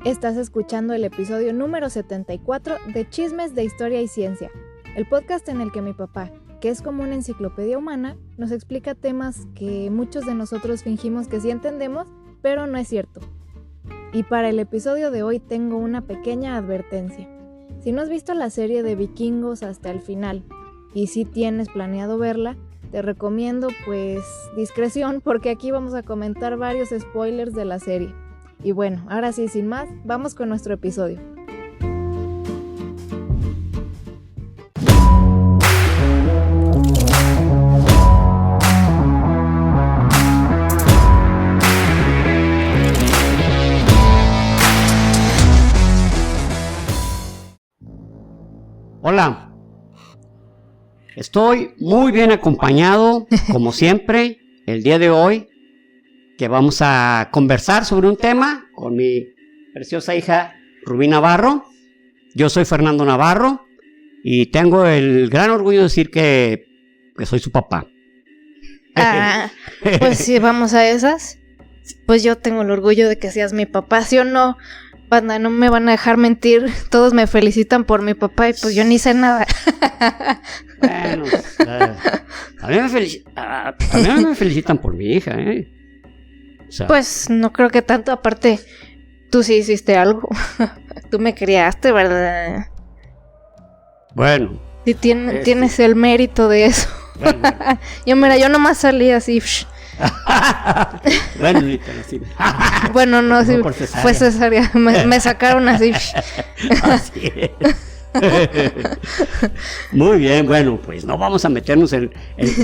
Estás escuchando el episodio número 74 de Chismes de Historia y Ciencia, el podcast en el que mi papá, que es como una enciclopedia humana, nos explica temas que muchos de nosotros fingimos que sí entendemos, pero no es cierto. Y para el episodio de hoy tengo una pequeña advertencia. Si no has visto la serie de Vikingos hasta el final, y si tienes planeado verla, te recomiendo pues discreción, porque aquí vamos a comentar varios spoilers de la serie. Y bueno, ahora sí, sin más, vamos con nuestro episodio. Hola, estoy muy bien acompañado, como siempre, el día de hoy, que vamos a conversar sobre un tema con mi preciosa hija Rubí Navarro. Yo soy Fernando Navarro y tengo el gran orgullo de decir que soy su papá. Pues si vamos a esas, pues yo tengo el orgullo de que seas mi papá, ¿sí o no? Banda, no me van a dejar mentir, todos me felicitan por mi papá y pues yo ni sé nada. Bueno, a mí me felicitan por mi hija, ¿eh? O sea, pues no creo que tanto, aparte, tú sí hiciste algo. Tú me criaste, ¿verdad? bueno. Sí, tienes el mérito de eso. Bueno. Yo nomás salí así. Bueno, literal, sí. Bueno, no, sí, fue cesárea. Me sacaron así. Así es. Muy bien, bueno, pues no vamos a meternos en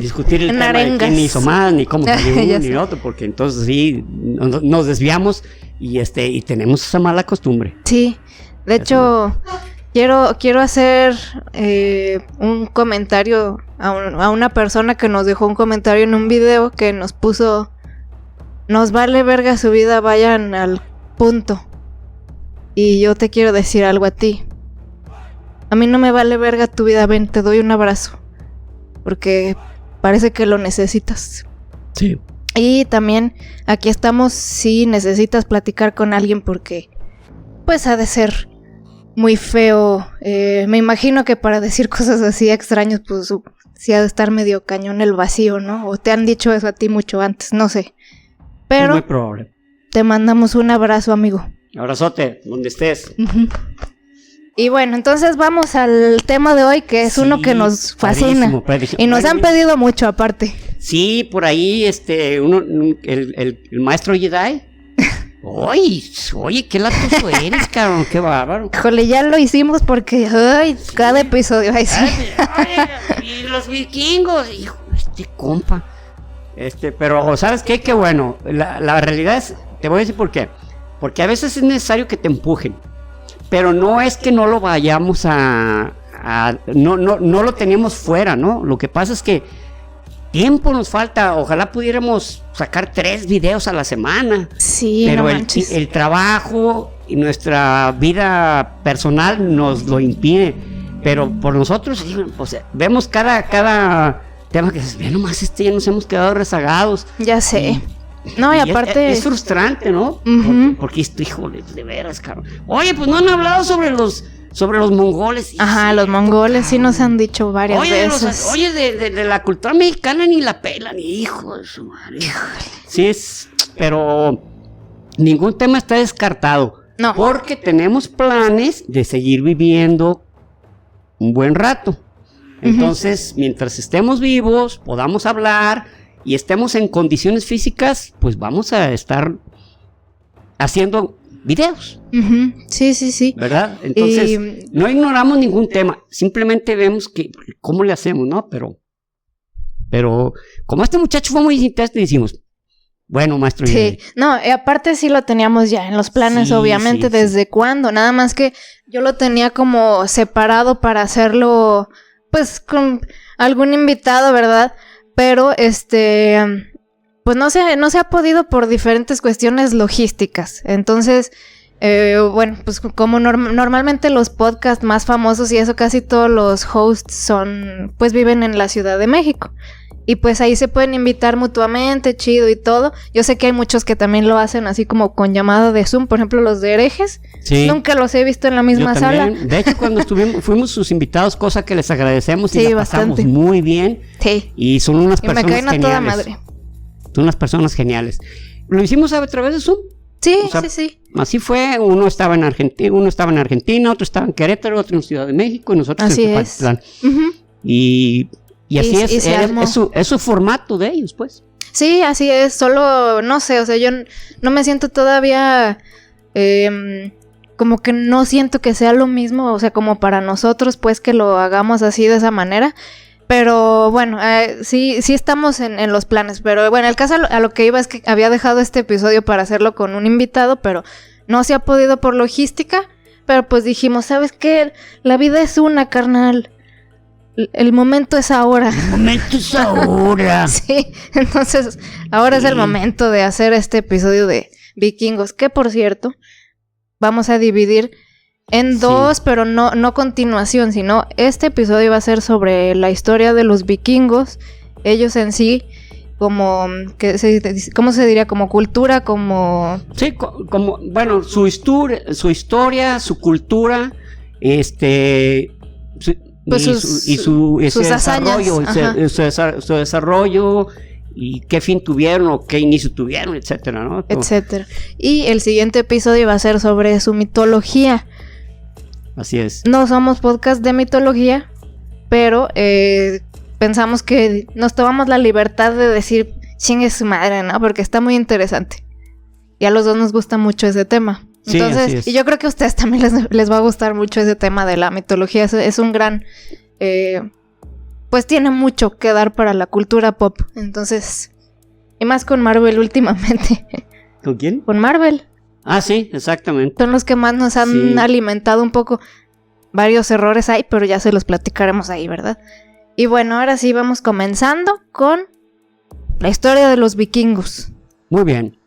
discutir el tema de quién hizo más, ni cómo salió uno ni otro, porque entonces sí, nos desviamos y tenemos esa mala costumbre. Sí, de hecho, quiero hacer un comentario a una persona que nos dejó un comentario en un video que nos puso: nos vale verga su vida, vayan al punto. Y yo te quiero decir algo a ti. A mí no me vale verga tu vida, ven, te doy un abrazo. Porque parece que lo necesitas. Sí. Y también aquí estamos si necesitas platicar con alguien, porque pues ha de ser muy feo. Me imagino que para decir cosas así extrañas, pues sí ha de estar medio cañón el vacío, ¿no? O te han dicho eso a ti mucho antes, no sé. Pero es muy probable. Te mandamos un abrazo, amigo. Abrazote, donde estés. Uh-huh. Y bueno, entonces vamos al tema de hoy, que es uno que nos fascina. Padrísimo. Y nos han pedido mucho aparte. Sí, por ahí el maestro Jedi. Oye, qué latoso eres, cabrón, qué bárbaro. Híjole, ya lo hicimos porque cada episodio. Ay, sí. Y los vikingos, hijo, compa. Pero ¿sabes qué? Qué bueno. La realidad es, te voy a decir por qué. Porque a veces es necesario que te empujen. Pero no es que no lo vayamos no lo teníamos fuera, ¿no? Lo que pasa es que tiempo nos falta. Ojalá pudiéramos sacar 3 videos a la semana. Sí, pero no el trabajo y nuestra vida personal nos lo impide. Pero por nosotros, pues, vemos cada tema que dices, ve nomás, ya nos hemos quedado rezagados. Ya sé. No, y aparte es frustrante, ¿no? Uh-huh. Porque híjole, de veras, cabrón. Oye, pues no han hablado sobre los mongoles. Ajá, los mongoles sí nos han dicho varias veces. Oye, de la cultura mexicana ni la pelan, hijo de su madre. Sí, pero ningún tema está descartado. No. Porque tenemos planes de seguir viviendo un buen rato. Entonces, mientras estemos vivos, podamos hablar y estemos en condiciones físicas, pues vamos a estar haciendo videos. Uh-huh. Sí. ¿Verdad? Entonces, no ignoramos ningún tema, simplemente vemos cómo le hacemos, ¿no? Pero como este muchacho fue muy intenso, decimos, bueno, maestro. Sí, no, aparte sí lo teníamos ya en los planes, sí, obviamente, sí, ¿desde cuándo? Nada más que yo lo tenía como separado para hacerlo, pues, con algún invitado, ¿verdad? Pero, pues no se ha podido por diferentes cuestiones logísticas. Entonces, Bueno, pues como normalmente los podcasts más famosos y eso, casi todos los hosts pues viven en la Ciudad de México. Y pues ahí se pueden invitar mutuamente, chido y todo. Yo sé que hay muchos que también lo hacen así como con llamada de Zoom. Por ejemplo, los de Herejes. Sí. Nunca los he visto en la misma sala. De hecho, cuando fuimos sus invitados, cosa que les agradecemos y sí, la pasamos muy bien. Sí. Y son unas personas geniales. Y me caen a toda madre. Son unas personas geniales. Lo hicimos a través de Zoom. Sí, o sea, sí. Así fue. Uno estaba en Argentina, otro estaba en Querétaro, otro en Ciudad de México y nosotros así en Tepatitlán. Y así es su formato de ellos, pues. Sí, así es, solo, no sé, o sea, yo no me siento todavía, como que no siento que sea lo mismo, o sea, como para nosotros, pues, que lo hagamos así de esa manera, pero bueno, sí estamos en los planes, pero bueno, el caso a lo que iba es que había dejado este episodio para hacerlo con un invitado, pero no se ha podido por logística, pero pues dijimos, ¿sabes qué? La vida es una, carnal. El momento es ahora. El momento es ahora. Sí, entonces ahora es el momento de hacer este episodio de Vikingos, que por cierto vamos a dividir en dos, pero no continuación, sino este episodio va a ser sobre la historia de los vikingos, ellos en sí, como ¿cómo se diría? Como cultura, como... Sí, como, bueno, su historia, su cultura, pues sus desarrollo, su desarrollo y qué fin tuvieron o qué inicio tuvieron, etcétera, ¿no? Etcétera. Y el siguiente episodio va a ser sobre su mitología. Así es. No somos podcast de mitología, pero pensamos que nos tomamos la libertad de decir chingue su madre, ¿no? Porque está muy interesante. Y a los dos nos gusta mucho ese tema. Entonces, sí, y yo creo que a ustedes también les va a gustar mucho ese tema de la mitología. Es un gran... pues tiene mucho que dar para la cultura pop. Entonces, y más con Marvel últimamente. ¿Con quién? Con Marvel. Ah, sí, exactamente. Son los que más nos han alimentado un poco. Varios errores hay, pero ya se los platicaremos ahí, ¿verdad? Y bueno, ahora sí vamos comenzando con la historia de los vikingos. Muy bien.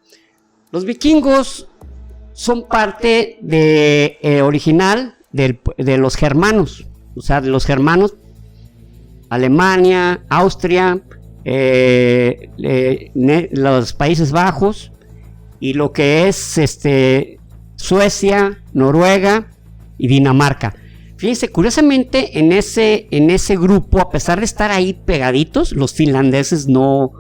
Los vikingos son parte original de los germanos, o sea, de los germanos, Alemania, Austria, los Países Bajos y lo que es Suecia, Noruega y Dinamarca. Fíjense, curiosamente en ese grupo, a pesar de estar ahí pegaditos, los finlandeses no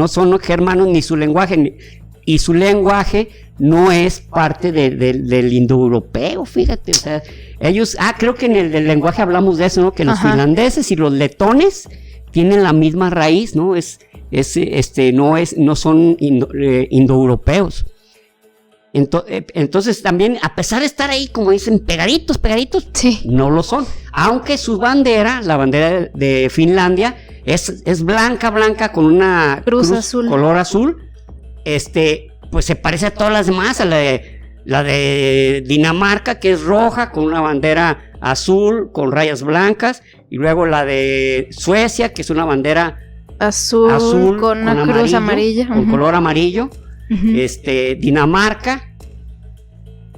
son germanos ni su lenguaje, y su lenguaje no es parte del indoeuropeo, fíjate, o sea, ellos, creo que en el lenguaje hablamos de eso, ¿no? Que los finlandeses y los letones tienen la misma raíz, ¿no? No son indoeuropeos. Entonces también, a pesar de estar ahí, como dicen, pegaditos, sí, no lo son, aunque su bandera, la bandera de Finlandia, es blanca con una cruz azul, color azul. Pues se parece a todas las demás, a la de Dinamarca, que es roja con una bandera azul con rayas blancas, y luego la de Suecia, que es una bandera azul con una cruz amarilla, con color amarillo. Dinamarca,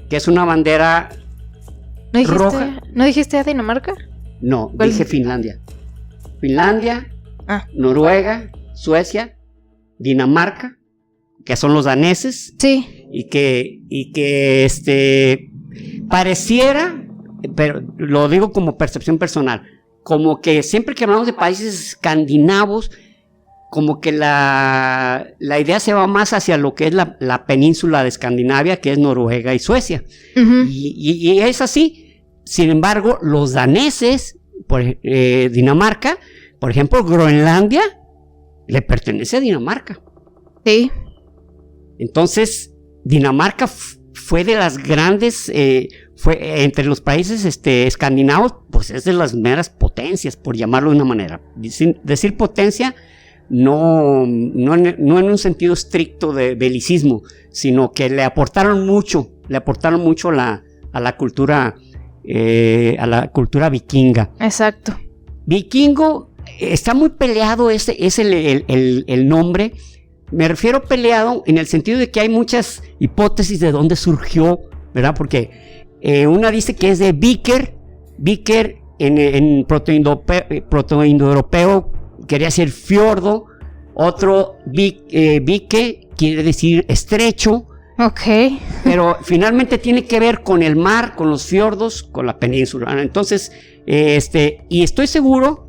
que es una bandera roja. ¿No dijiste a Dinamarca? No, dije Finlandia, Noruega, Suecia, Dinamarca, que son los daneses, sí, y que pareciera, pero lo digo como percepción personal, como que siempre que hablamos de países escandinavos, como que la idea se va más hacia lo que es la península de Escandinavia, que es Noruega y Suecia, y es así. Sin embargo, los daneses, Dinamarca, por ejemplo, Groenlandia le pertenece a Dinamarca. Sí. Entonces, Dinamarca fue de las grandes, fue entre los países escandinavos, pues es de las meras potencias, por llamarlo de una manera. Decir potencia no en un sentido estricto de belicismo, sino que le aportaron mucho a la cultura vikinga. Exacto. Vikingo está muy peleado, es el nombre. me refiero peleado en el sentido de que hay muchas hipótesis de dónde surgió, ¿verdad? Porque una dice que es de Viker en protoindoeuropeo quería decir fiordo, otro Vike quiere decir estrecho. Ok. Pero finalmente tiene que ver con el mar, con los fiordos, con la península. Entonces, y estoy seguro,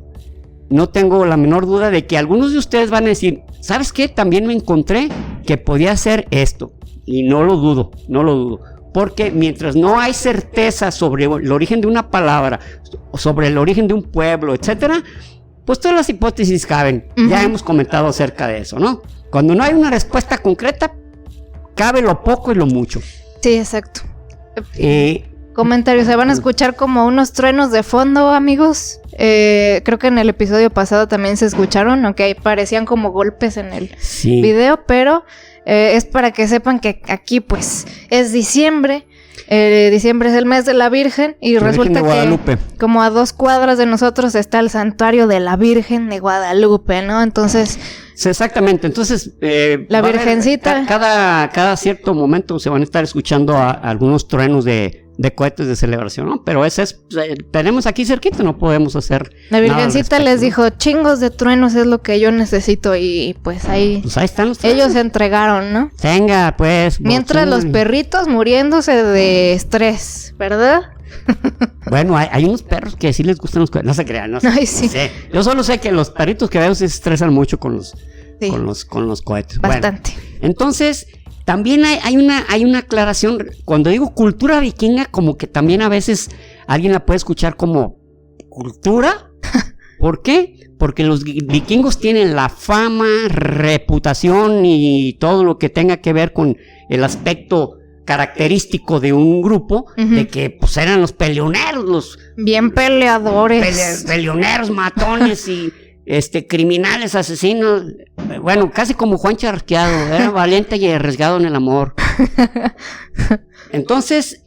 no tengo la menor duda de que algunos de ustedes van a decir, ¿sabes qué? También me encontré que podía ser esto. Y no lo dudo. Porque mientras no hay certeza sobre el origen de una palabra, sobre el origen de un pueblo, etcétera, pues todas las hipótesis caben. Uh-huh. Ya hemos comentado acerca de eso, ¿no? Cuando no hay una respuesta concreta, cabe lo poco y lo mucho. Sí, exacto. Comentarios, se van a escuchar como unos truenos de fondo, amigos. Creo que en el episodio pasado también se escucharon, aunque parecían como golpes en el video, pero es para que sepan que aquí pues es diciembre. Diciembre es el mes de la Virgen y resulta que como a 2 cuadras de nosotros está el santuario de la Virgen de Guadalupe, ¿no? Entonces... Sí, exactamente, entonces la Virgencita cada cierto momento se van a estar escuchando algunos truenos de cohetes de celebración, ¿no? Pero tenemos aquí cerquita, no podemos hacer la Virgencita les dijo, chingos de truenos es lo que yo necesito y pues ahí están los truenos. Ellos se entregaron, ¿no? Venga, pues. Mientras los perritos muriéndose de estrés, ¿verdad? Bueno, hay unos perros que sí les gustan los cohetes, no se crean, no sé. Ay, sí. Yo solo sé que los perritos que veo se estresan mucho con los cohetes. Bastante. Bueno, entonces, también hay una aclaración. Cuando digo cultura vikinga, como que también a veces alguien la puede escuchar como cultura. ¿Por qué? Porque los vikingos tienen la fama, reputación y todo lo que tenga que ver con el aspecto característico de un grupo, uh-huh, de que pues eran los peleoneros, bien peleadores, peleoneros, matones y criminales, asesinos, bueno, casi como Juan Charqueado, era valiente y arriesgado en el amor. Entonces,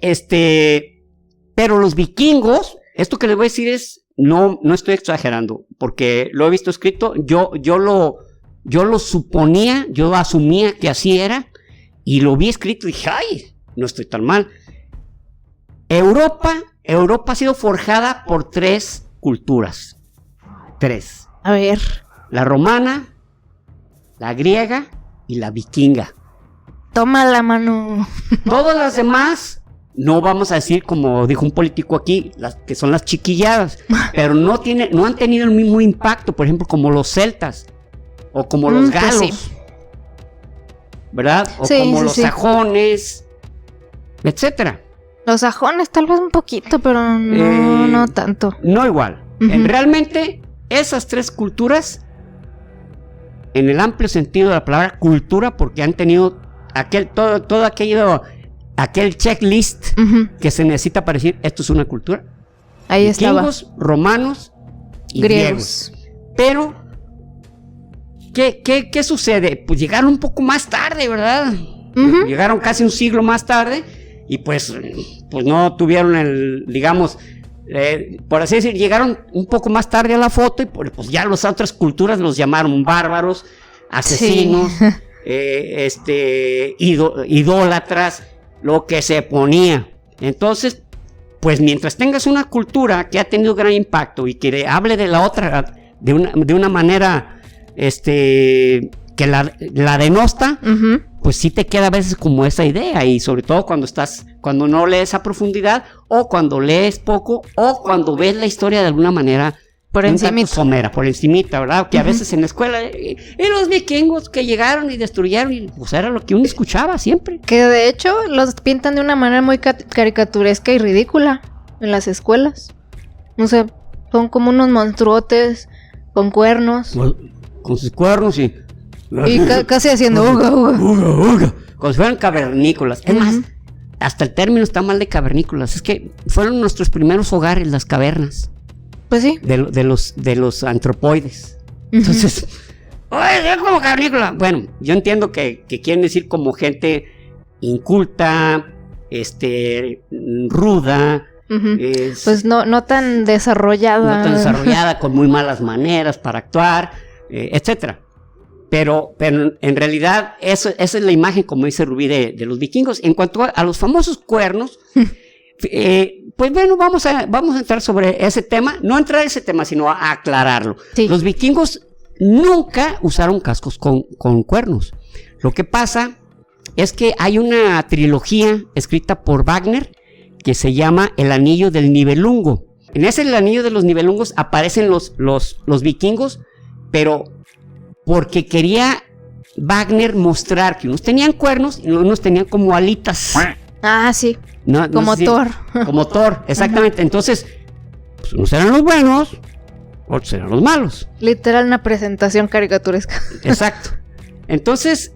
pero los vikingos, esto que les voy a decir es, no estoy exagerando, porque lo he visto escrito, yo lo suponía, yo asumía que así era, y lo vi escrito y dije, ay, no estoy tan mal. Europa ha sido forjada por 3 culturas. 3. A ver. La romana, la griega y la vikinga. Toma la mano. Todas las demás, no vamos a decir como dijo un político aquí, que son las chiquilladas, pero no han tenido el mismo impacto, por ejemplo, como los celtas o como los galos. Pues sí. ¿Verdad? O como los sajones, etcétera. Los sajones tal vez un poquito, pero no tanto. No igual. Uh-huh. Realmente esas 3 culturas, en el amplio sentido de la palabra cultura, porque han tenido todo aquel checklist, uh-huh, que se necesita para decir esto es una cultura. Ahí vikingos, estaba. Romanos y griegos. Pero ¿Qué sucede? Pues llegaron un poco más tarde, ¿verdad? Uh-huh. Llegaron casi un siglo más tarde y pues no tuvieron digamos, por así decir, llegaron un poco más tarde a la foto y pues ya las otras culturas los llamaron bárbaros, asesinos, sí. Idólatras, lo que se ponía. Entonces, pues mientras tengas una cultura que ha tenido gran impacto y que hable de la otra de una manera que la denosta, uh-huh, pues sí te queda a veces como esa idea, y sobre todo cuando no lees a profundidad, o cuando lees poco, o cuando ves la historia de alguna manera por encimita, somera, por encimita, ¿verdad? Que uh-huh, a veces en la escuela y los vikingos que llegaron y destruyeron, y pues era lo que uno escuchaba siempre. Que de hecho los pintan de una manera muy caricaturesca y ridícula en las escuelas. No sé, son como unos monstruotes con cuernos. Con sus cuernos y casi haciendo uga. Como si fueran cavernícolas. Es más, hasta el término está mal de cavernícolas. Es que fueron nuestros primeros hogares, las cavernas. Pues sí. De los antropoides. Uh-huh. Entonces, oye, es como cavernícola. Bueno, yo entiendo que quieren decir como gente inculta, ruda. Uh-huh. Pues no tan desarrollada. Con muy malas maneras para actuar, etcétera. Pero en realidad esa es la imagen, como dice Rubí, de los vikingos. En cuanto a los famosos cuernos, pues bueno, vamos a entrar sobre ese tema, no entrar a ese tema, sino a aclararlo. Sí. Los vikingos nunca usaron cascos con cuernos. Lo que pasa es que hay una trilogía escrita por Wagner que se llama El Anillo del Nibelungo. En ese El Anillo de los Nibelungos aparecen los vikingos, pero porque quería Wagner mostrar que unos tenían cuernos y unos tenían como alitas. Ah, sí. No como Thor. Como Thor, exactamente. Uh-huh. Entonces, pues unos eran los buenos, otros eran los malos. Literal una presentación caricaturesca. Exacto. Entonces,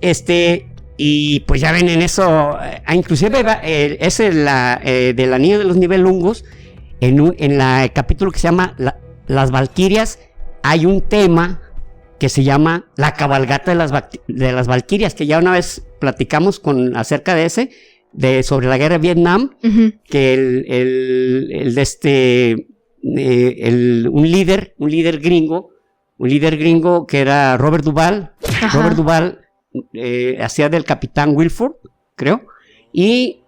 y pues ya ven en eso, inclusive ese del Anillo de los Nibelungos, en el capítulo que se llama Las Valquirias, hay un tema que se llama La cabalgata de las Valquirias, que ya una vez platicamos acerca de ese, sobre la guerra de Vietnam, uh-huh. Que un líder gringo que era Robert Duvall. Ajá. Robert Duvall hacía del capitán Wilford, creo, y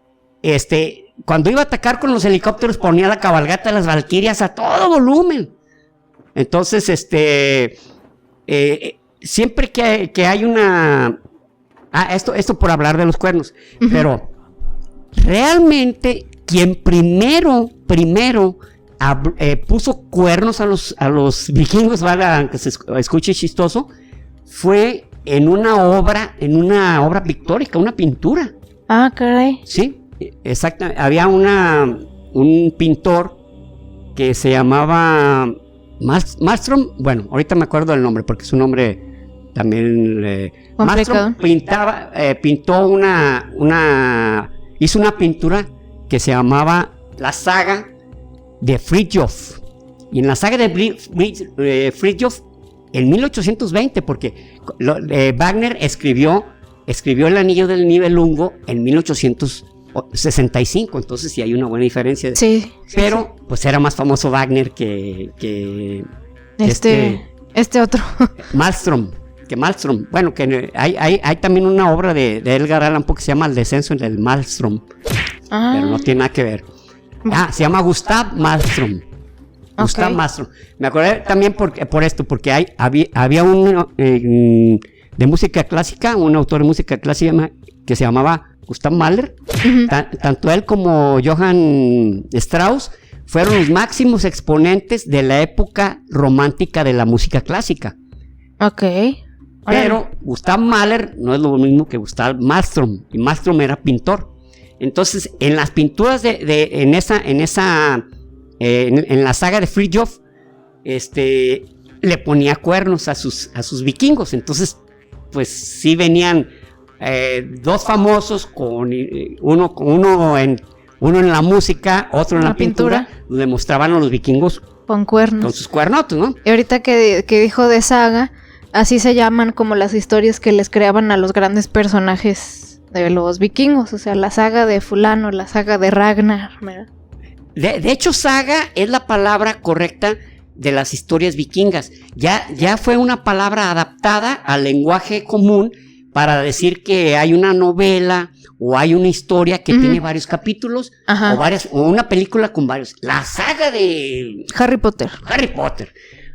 cuando iba a atacar con los helicópteros ponía la cabalgata de las Valquirias a todo volumen. Entonces, siempre que hay una... esto por hablar de los cuernos, uh-huh. Pero realmente quien primero puso cuernos a los vikingos, aunque se escuche chistoso, fue en una obra pictórica, una pintura. Ah, caray. Sí, exacto. Había un pintor que se llamaba Malmström. Bueno, ahorita me acuerdo del nombre porque es un nombre también Malmström hizo una pintura que se llamaba La Saga de Fridtjof. Y en la saga de Fridtjof, en 1820, porque Wagner escribió El Anillo del Nibelungo en 1865, entonces sí hay una buena diferencia. Sí. Pero, pues era más famoso Wagner que este otro. Malmström. Bueno, que hay también una obra de Edgar Allan Poe que se llama El descenso del Malmström, pero no tiene nada que ver. Se llama Gustav Malmström. Gustav Malmström. Me acordé también por esto, porque había uno de música clásica, un autor de música clásica que se llamaba Gustav Mahler. Uh-huh. Tanto él como Johann Strauss fueron los máximos exponentes de la época romántica de la música clásica. Ok. Pero Gustav Mahler no es lo mismo que Gustav Malmström, y Malmström era pintor. Entonces, en las pinturas en la saga de Fridtjof, le ponía cuernos a sus vikingos. Entonces, pues sí venían dos famosos con uno en la música, otro en la pintura, donde mostraban a los vikingos con cuernos, con sus cuernotos, ¿no? Y ahorita que dijo de saga, así se llaman como las historias que les creaban a los grandes personajes de los vikingos, o sea, la saga de fulano, la saga de Ragnar, ¿verdad? De hecho, saga es la palabra correcta de las historias vikingas. Ya fue una palabra adaptada al lenguaje común para decir que hay una novela o hay una historia que tiene varios capítulos. Ajá. o una película con varios. La saga de Harry Potter.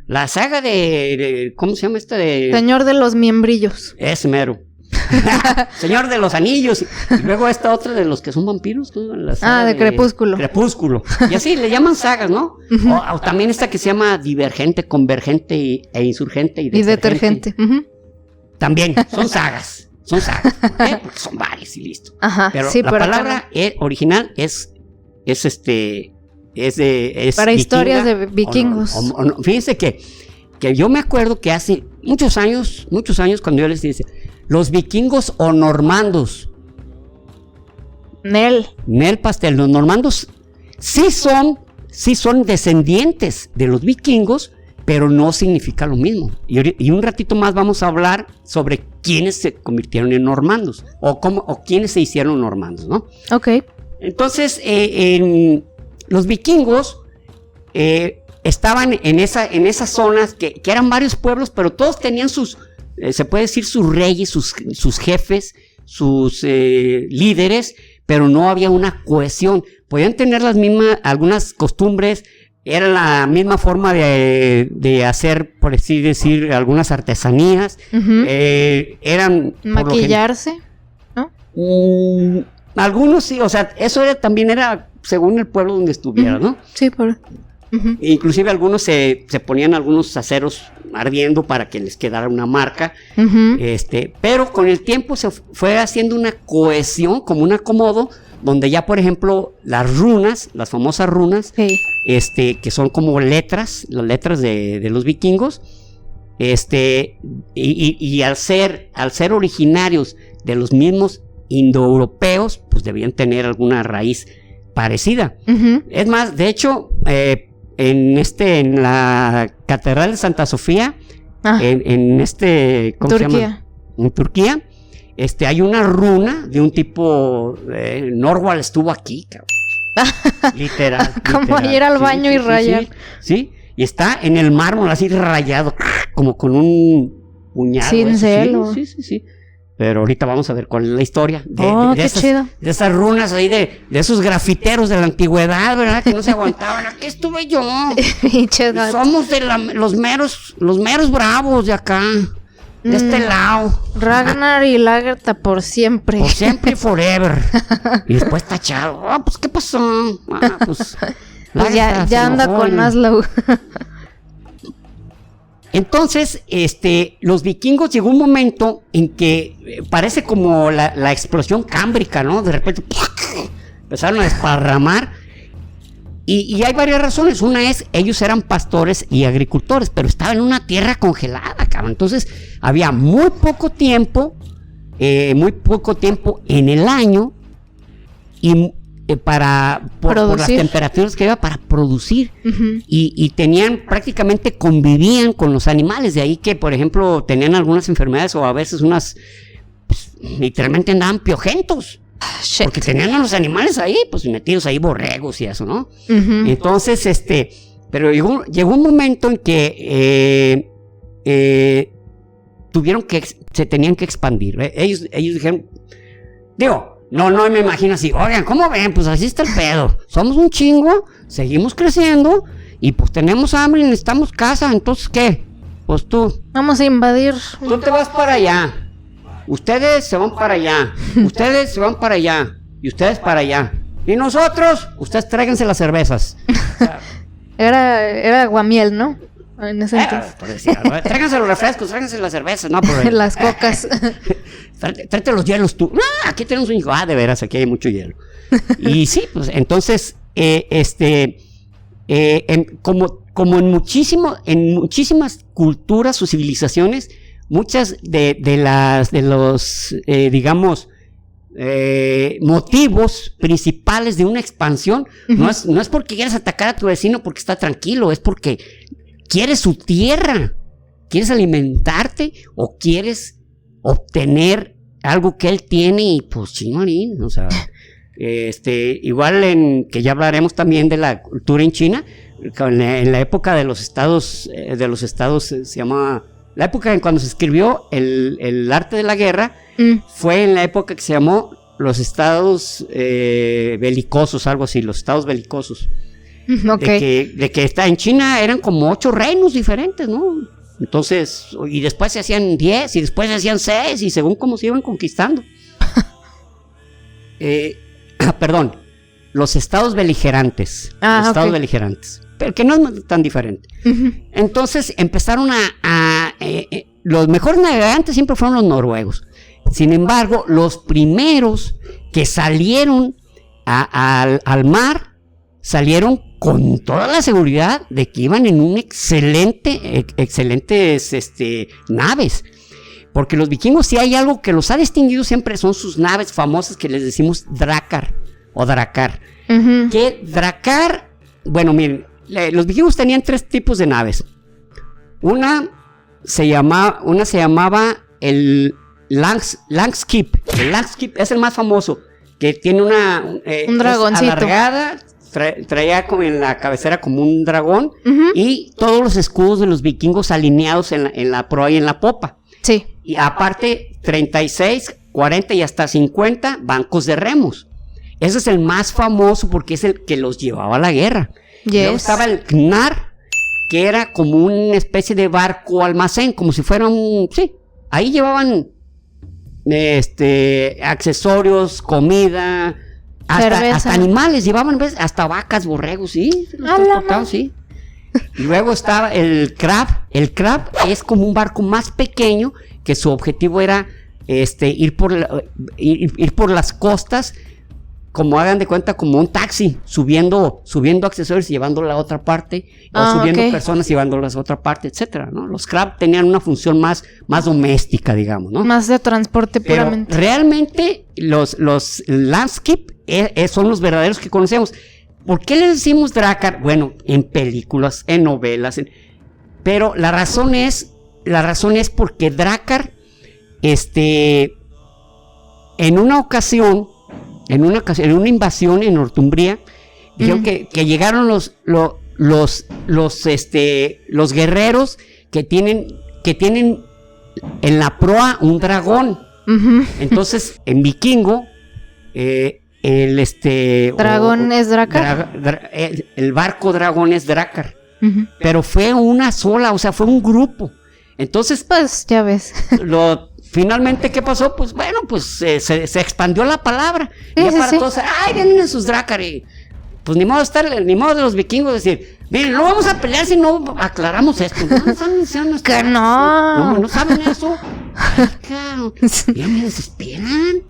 La saga de ¿cómo se llama esta? Señor de los Miembrillos. Es mero. Señor de los Anillos. Y luego esta otra de los que son vampiros, ¿no? La saga de Crepúsculo. Y así le llaman sagas, ¿no? Uh-huh. O también esta que se llama Divergente, Convergente e Insurgente y Detergente. Uh-huh. También son sagas. Porque son varias y listo. Ajá. Pero la palabra original es para historias de vikingos. Fíjense que yo me acuerdo que hace muchos años cuando yo les dije los vikingos o normandos. Nel Pastel, los normandos sí son descendientes de los vikingos, pero no significa lo mismo. Y un ratito más vamos a hablar sobre quiénes se convirtieron en normandos o quiénes se hicieron normandos, ¿no? Ok. Entonces, los vikingos estaban en esas zonas que eran varios pueblos, pero todos tenían se puede decir sus reyes, sus jefes, sus líderes, pero no había una cohesión. Podían tener las mismas, algunas costumbres, era la misma forma de hacer, por así decir, algunas artesanías. Eran... Maquillarse, ¿no? Algunos sí, o sea, eso también era según el pueblo donde estuviera, ¿no? Sí, por... Inclusive algunos se ponían algunos aceros ardiendo para que les quedara una marca, pero con el tiempo se fue haciendo una cohesión, como un acomodo, donde ya, por ejemplo, las runas, las famosas runas, que son como letras, las letras de los vikingos, y al ser originarios de los mismos indoeuropeos, pues debían tener alguna raíz parecida. Es más, de hecho, en la Catedral de Santa Sofía, ¿cómo se llama? En Turquía, hay una runa de un tipo, Norwal estuvo aquí, cabrón. Literal. Como ir al baño y rayar. Sí, y está en el mármol así rayado, como con un puñal. Cincelo. Sí. Pero ahorita vamos a ver cuál es la historia Qué chido. De esas runas ahí, de esos grafiteros de la antigüedad, ¿verdad? Que no se aguantaban. Aquí estuve yo. Somos de los meros bravos de acá, de este lado. Ragnar y Lagertha por siempre. Por siempre y forever. Y después tachado. Pues ¿qué pasó? Pues ya anda con Aslau. Entonces, los vikingos llegó un momento en que parece como la explosión cámbrica, ¿no? De repente empezaron a desparramar y hay varias razones. Una es, ellos eran pastores y agricultores, pero estaban en una tierra congelada, cabrón. Entonces, había muy poco tiempo en el año y por las temperaturas que había para producir, y prácticamente convivían con los animales, de ahí que, por ejemplo, tenían algunas enfermedades o a veces unas, pues, literalmente andaban piojentos, porque tenían a los animales ahí, pues metidos ahí, borregos y eso, ¿no? Entonces, pero llegó un momento en que se tenían que expandir, ¿eh? Ellos dijeron, no me imagino así, oigan, ¿cómo ven? Pues así está el pedo, somos un chingo, seguimos creciendo, y pues tenemos hambre y necesitamos casa, entonces ¿qué? Pues tú. Vamos a invadir. Tú te vas para allá, ustedes se van para allá, ustedes se van para allá, y ustedes para allá. Y nosotros, ustedes tráiganse las cervezas. O sea, era aguamiel, ¿no? En ese entonces. Tráiganse los refrescos, tráiganse las cervezas, ¿no? Por las cocas. Tráete los hielos tú. Aquí tenemos un hijo. De veras, aquí hay mucho hielo. Y sí, pues entonces, como en muchísimas culturas o civilizaciones, muchas de los digamos, motivos principales de una expansión no es porque quieras atacar a tu vecino porque está tranquilo, es porque quieres su tierra, quieres alimentarte o quieres obtener algo que él tiene, y pues chimarín, o sea, igual que ya hablaremos también de la cultura en China, en la época de los estados se llama, la época en cuando se escribió el arte de la guerra, fue en la época que se llamó los estados belicosos, algo así, los estados belicosos. Okay. De que en China eran como 8 reinos diferentes, ¿no? Entonces, y después se hacían 10, y después se hacían 6, y según cómo se iban conquistando. Perdón, los estados beligerantes. Los estados beligerantes. Pero que no es tan diferente. Entonces empezaron los mejores navegantes siempre fueron los noruegos. Sin embargo, los primeros que salieron al mar, salieron con toda la seguridad de que iban en un excelentes naves. Porque los vikingos, si hay algo que los ha distinguido siempre, son sus naves famosas que les decimos Drakar o Drakar. Que Drakar, bueno, miren, los vikingos tenían 3 tipos de naves. Una se llamaba el Langskip. El Langskip es el más famoso, que tiene un dragoncito alargada, traía como en la cabecera como un dragón, y todos los escudos de los vikingos alineados en la proa y en la popa. Sí. Y aparte, 36, 40 y hasta 50 bancos de remos. Ese es el más famoso porque es el que los llevaba a la guerra. Luego estaba el CNAR, que era como una especie de barco almacén, como si fuera un... Sí, ahí llevaban accesorios, comida, hasta animales, llevaban, ¿ves? Hasta vacas, borregos, sí. Sí. Y luego estaba el CRAB. El CRAB es como un barco más pequeño que su objetivo era ir por las costas, como hagan de cuenta, como un taxi, subiendo accesorios y llevándolo a la otra parte, o subiendo personas y llevándolas a otra parte, etcétera, ¿no? Los CRAB tenían una función más doméstica, digamos, ¿no? Más de transporte pero puramente. Realmente los Landscape son los verdaderos que conocemos. ¿Por qué les decimos Drakkar? Bueno, en películas, en novelas, pero la razón es porque Drakkar, en una ocasión, en una invasión en Northumbria, dijeron que llegaron los guerreros que tienen en la proa un dragón. Entonces, en vikingo, ¿dragón es Drakkar? El barco dragón es Drakkar. Pero fue una sola, o sea, fue un grupo. Entonces, pues ya ves. Finalmente, ¿qué pasó? Pues bueno, se expandió la palabra. Sí, ya para todos, ¡ay, vienen sus Drakkar! Pues ni modo de los vikingos decir, miren, no vamos a pelear si no aclaramos esto. Que no. No saben eso. Ay, claro. Ya me desesperan.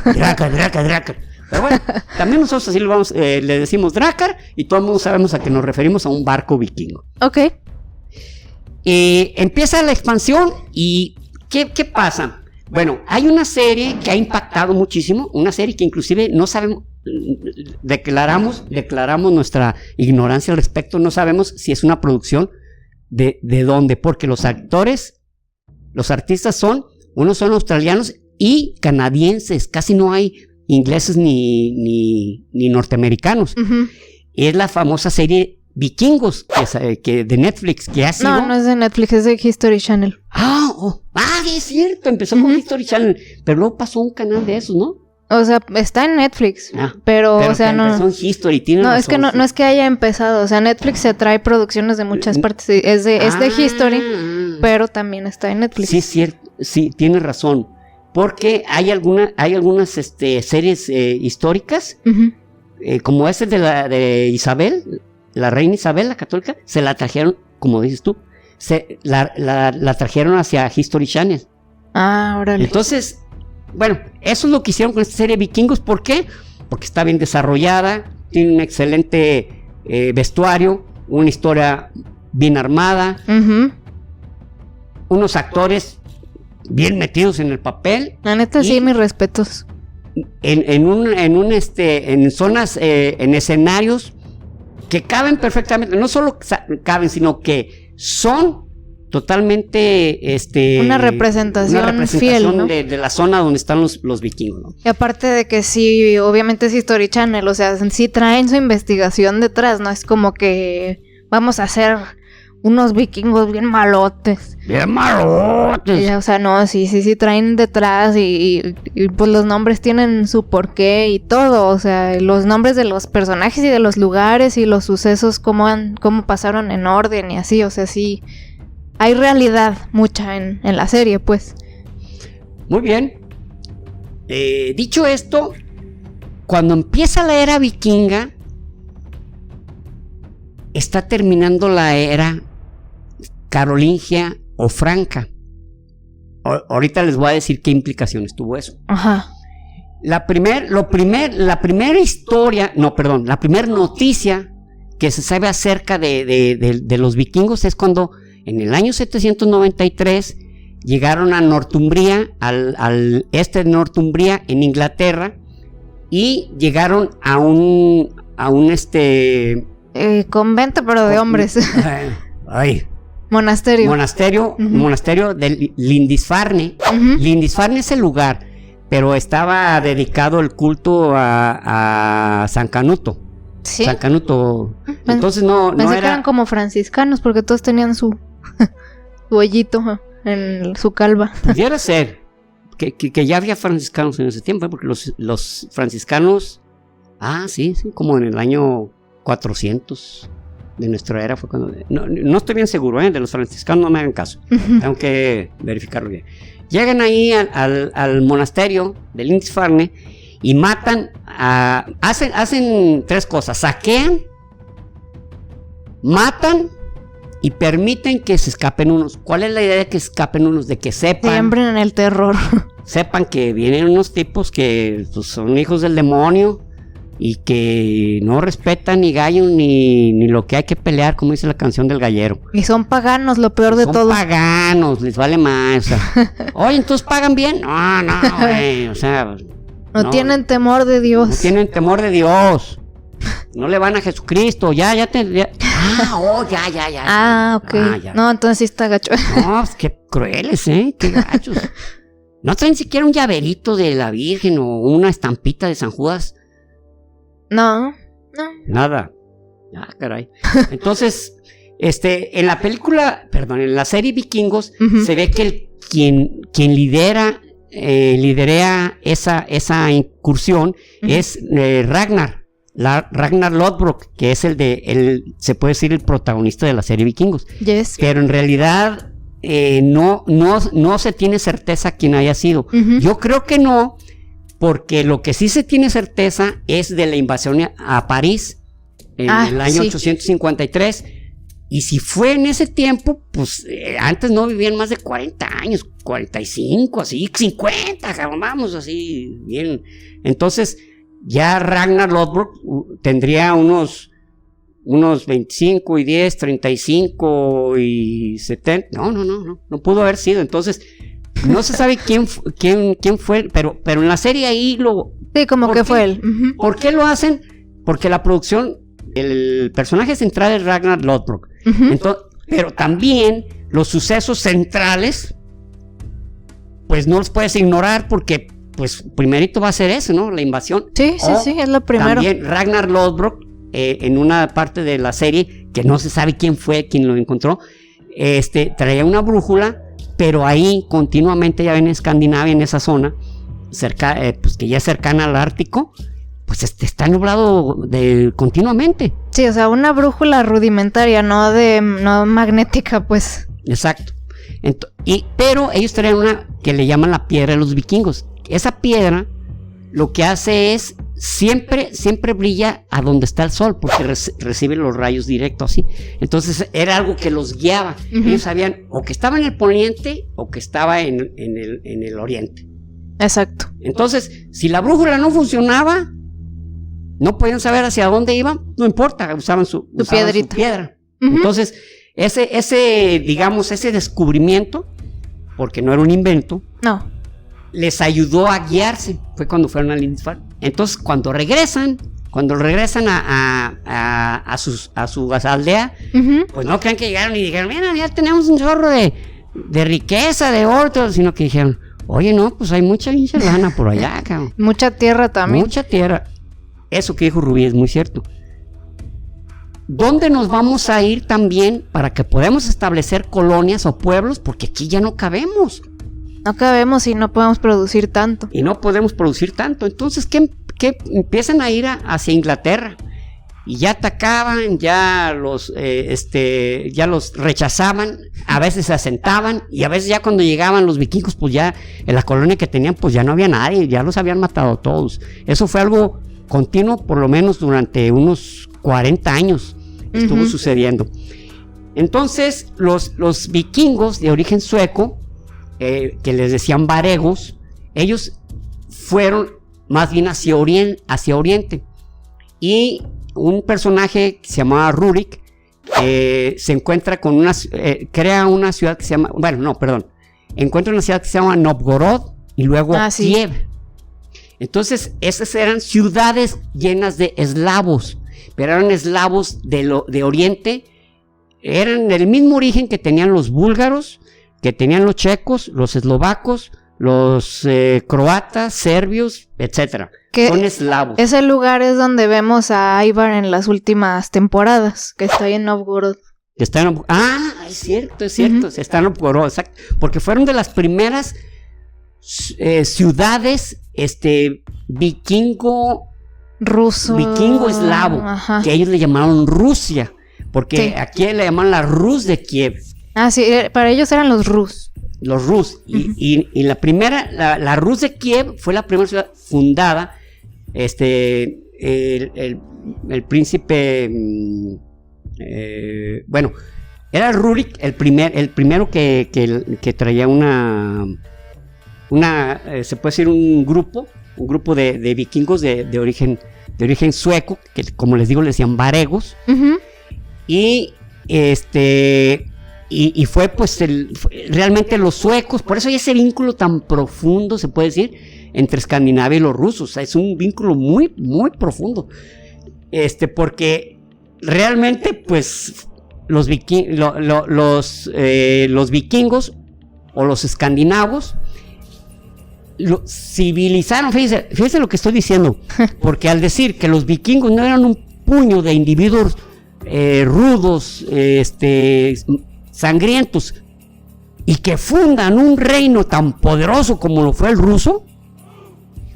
Drakkar. Pero bueno, también nosotros así le decimos Drakkar y todo el mundo sabemos a que nos referimos a un barco vikingo. Ok. Empieza la expansión y ¿qué pasa? Bueno, hay una serie que ha impactado muchísimo, una serie que inclusive no sabemos, declaramos nuestra ignorancia al respecto, no sabemos si es una producción de dónde, porque los artistas unos son australianos y canadienses, casi no hay ingleses ni norteamericanos. Es la famosa serie Vikingos, que de Netflix, que ha sido... No es de Netflix, es de History Channel. Es cierto, empezó con History Channel, pero luego pasó un canal de esos, ¿no? O sea, está en Netflix, pero o sea, no... Empezó en History, tiene razón, es que no es que haya empezado, o sea, Netflix se trae producciones de muchas partes, es de History, pero también está en Netflix. Sí, es cierto, sí, tiene razón, porque hay algunas series históricas, como esta de Isabel, la reina Isabel, la católica, se la trajeron, como dices tú, la trajeron hacia History Channel. Órale. Entonces, bueno, eso es lo que hicieron con esta serie Vikingos. ¿Por qué? Porque está bien desarrollada, tiene un excelente vestuario, una historia bien armada, unos actores bien metidos en el papel. La neta, sí, mis respetos. En zonas, en escenarios que caben perfectamente, no solo caben, sino que son totalmente una representación fiel, ¿no? de la zona donde están los vikingos, ¿no? Y aparte de que sí, obviamente es History Channel, o sea, sí traen su investigación detrás, no es como que vamos a hacer unos vikingos bien malotes. O sea, no, sí traen detrás y pues los nombres tienen su porqué y todo, o sea, los nombres de los personajes y de los lugares y los sucesos cómo pasaron en orden y así, o sea, sí hay realidad mucha en la serie, pues. Muy bien. Dicho esto, cuando empieza la era vikinga, está terminando la era carolingia o franca. Ahorita les voy a decir qué implicaciones tuvo eso. La primera noticia que se sabe acerca de los vikingos es cuando en el año 793 llegaron a Northumbria, al este de Northumbria, en Inglaterra, y llegaron a un convento, pero de hombres. Monasterio. Monasterio de Lindisfarne. Lindisfarne es el lugar, pero estaba dedicado el culto a San Canuto. ¿Sí? San Canuto. Entonces no pensé era... que eran como franciscanos, porque todos tenían su hoyito en su calva. Pudiera ser que ya había franciscanos en ese tiempo, porque los franciscanos, sí, como en el año 400 de nuestra era fue cuando... No estoy bien seguro, de los franciscanos no me hagan caso, tengo que verificarlo bien. Llegan ahí al monasterio de Lindisfarne y matan hacen 3 cosas: saquean, matan y permiten que se escapen unos. ¿Cuál es la idea de que escapen unos? De que siembren el terror. Sepan que vienen unos tipos que pues, son hijos del demonio y que no respetan ni gallo ni lo que hay que pelear, como dice la canción del gallero. Y son paganos, lo peor de todo. Son paganos, les vale más. O sea, oye, ¿entonces pagan bien? No, güey, o sea... No tienen temor de Dios. No tienen temor de Dios. No le van a Jesucristo. Ya. Ok. Ya. No, entonces sí está gacho. No, pues qué crueles, qué gachos. No traen siquiera un llaverito de la Virgen o una estampita de San Judas. No. Nada. Caray. Entonces, en la película, en la serie Vikingos, se ve que quien lidera esa incursión es Ragnar Lodbrok, que es se puede decir el protagonista de la serie Vikingos. Yes. Pero en realidad no se tiene certeza quién haya sido. Yo creo que no, porque lo que sí se tiene certeza es de la invasión a París en el año 853. Y si fue en ese tiempo, pues antes no vivían más de 40 años, 45, así, 50, vamos, así, bien. Entonces, ya Ragnar Lodbrok tendría unos 25 y 10, 35 y 70. No pudo haber sido. Entonces, no se sabe quién fue, pero en la serie ahí Sí, como que fue él. ¿Por qué lo hacen? Porque la producción, el personaje central es Ragnar Lodbrok. Entonces, pero también los sucesos centrales, pues no los puedes ignorar porque, pues, primerito va a ser eso, ¿no? La invasión. Sí, es lo primero. También Ragnar Lodbrok, en una parte de la serie, que no se sabe quién fue quien lo encontró, traía una brújula, pero ahí continuamente, ya en Escandinavia, en esa zona, cerca, pues que ya es cercana al Ártico, pues está nublado continuamente. Sí, o sea, una brújula rudimentaria, no magnética, pues. Exacto. Pero ellos traen una que le llaman la piedra de los vikingos. Esa piedra lo que hace es siempre brilla a donde está el sol, porque recibe los rayos directos así. Entonces era algo que los guiaba. Ellos sabían o que estaba en el poniente o que estaba en el oriente. Exacto. Entonces, si la brújula no funcionaba, no podían saber hacia dónde iban, no importa, usaban su piedra. Entonces, ese descubrimiento, porque no era un invento, les ayudó a guiarse. Fue cuando fueron a Lindisfarne. Entonces, cuando regresan a su aldea, pues no crean que llegaron y dijeron, mira, ya tenemos un chorro de riqueza, de oro, sino que dijeron, oye, no, pues hay mucha lana por allá, cabrón. Mucha tierra también. Mucha tierra. Eso que dijo Rubí es muy cierto. ¿Dónde nos vamos a ir también para que podamos establecer colonias o pueblos? Porque aquí ya no cabemos. No cabemos y no podemos producir tanto. Entonces, ¿qué empiezan a ir hacia Inglaterra? Y ya atacaban, ya los rechazaban, a veces se asentaban, y a veces ya cuando llegaban los vikingos, pues ya en la colonia que tenían, pues ya no había nadie, ya los habían matado todos. Eso fue algo continuo, por lo menos durante unos 40 años estuvo sucediendo. Entonces, los vikingos de origen sueco, que les decían varegos, ellos fueron más bien hacia oriente. Y un personaje que se llamaba Rurik se encuentra con crea una ciudad que se llama, encuentra una ciudad que se llama Novgorod y luego Kiev. Entonces, esas eran ciudades llenas de eslavos, pero eran eslavos de Oriente, eran del mismo origen que tenían los búlgaros, que tenían los checos, los eslovacos, los croatas, serbios, etcétera. Son eslavos. Ese lugar es donde vemos a Ivar en las últimas temporadas, que está ahí en Novgorod. Es cierto, está en Novgorod, exacto, porque fueron de las primeras ciudades, vikingo eslavo, ajá, que ellos le llamaron Rusia, porque sí, aquí le llaman la Rus de Kiev. Ah, sí, para ellos eran los Rus. Los Rus, y la primera, la Rus de Kiev fue la primera ciudad fundada, el príncipe, bueno, era Rurik el primero que traía se puede decir un grupo de vikingos de origen sueco, que como les digo, les decían varegos, uh-huh, y y fue pues realmente los suecos, por eso hay ese vínculo tan profundo, se puede decir, entre Escandinavia y los rusos. O sea, es un vínculo muy, muy profundo, porque realmente pues los vikingos o los escandinavos civilizaron, fíjense lo que estoy diciendo, porque al decir que los vikingos no eran un puño de individuos rudos, sangrientos, y que fundan un reino tan poderoso como lo fue el ruso,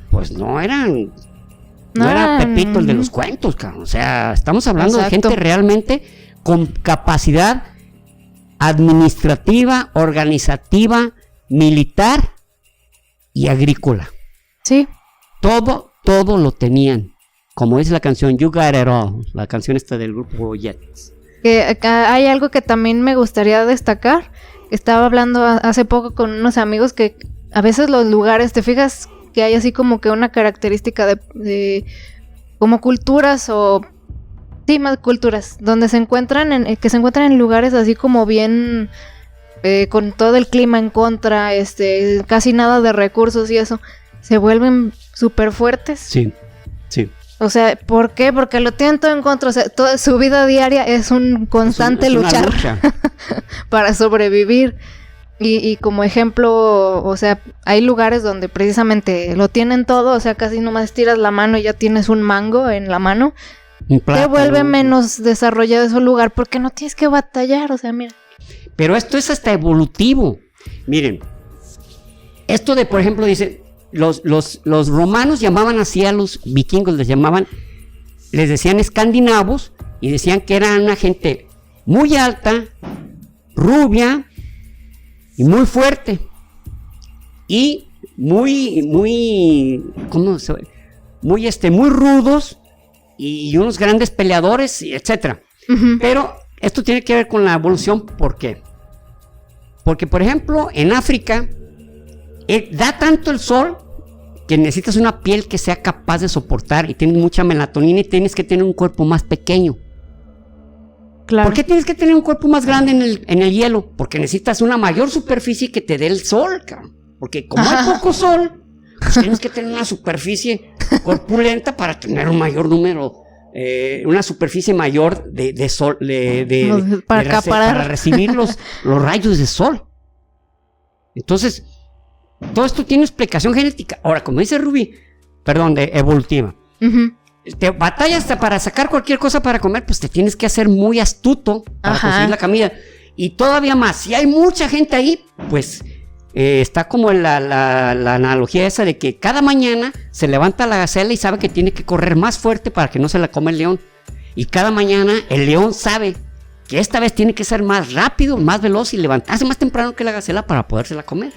pues no eran Pepito el de los cuentos, cabrón. O sea, estamos hablando, exacto, de gente realmente con capacidad administrativa, organizativa, militar y agrícola. Sí. Todo lo tenían. Como dice la canción You Got It All, la canción esta del grupo Jets. Que hay algo que también me gustaría destacar. Estaba hablando hace poco con unos amigos que a veces los lugares, te fijas que hay así como que una característica de como culturas o sí, más culturas, donde se encuentran en lugares así como bien con todo el clima en contra, casi nada de recursos y eso, se vuelven súper fuertes. Sí. O sea, ¿por qué? Porque lo tienen todo en contra. O sea, toda su vida diaria es un constante luchar para sobrevivir. Y como ejemplo, o sea, hay lugares donde precisamente lo tienen todo. O sea, casi nomás tiras la mano y ya tienes un mango en la mano. Te vuelve menos desarrollado ese lugar porque no tienes que batallar. O sea, mira. Pero esto es hasta evolutivo. Miren, esto de, por ejemplo, dice... Los romanos llamaban así a los vikingos, les decían escandinavos, y decían que eran una gente muy alta, rubia y muy fuerte, y muy rudos, y unos grandes peleadores, etcétera. Uh-huh. Pero esto tiene que ver con la evolución. ¿Por qué? Porque, por ejemplo, en África da tanto el sol que necesitas una piel que sea capaz de soportar, y tienes mucha melatonina, y tienes que tener un cuerpo más pequeño. Claro. ¿Por qué tienes que tener un cuerpo más grande en el hielo? Porque necesitas una mayor superficie que te dé el sol, cabrón. Porque como hay poco sol, pues tienes que tener una superficie corpulenta para tener un mayor número, una superficie mayor de sol, para recibir los rayos de sol. Entonces, todo esto tiene explicación genética. Ahora, como dice Ruby, evolutiva. Uh-huh. Te batallas para sacar cualquier cosa para comer, pues te tienes que hacer muy astuto para conseguir la comida. Y todavía más, si hay mucha gente ahí, pues está como la analogía esa de que cada mañana se levanta la gacela y sabe que tiene que correr más fuerte para que no se la coma el león. Y cada mañana el león sabe que esta vez tiene que ser más rápido, más veloz y levantarse más temprano que la gacela para podérsela comer.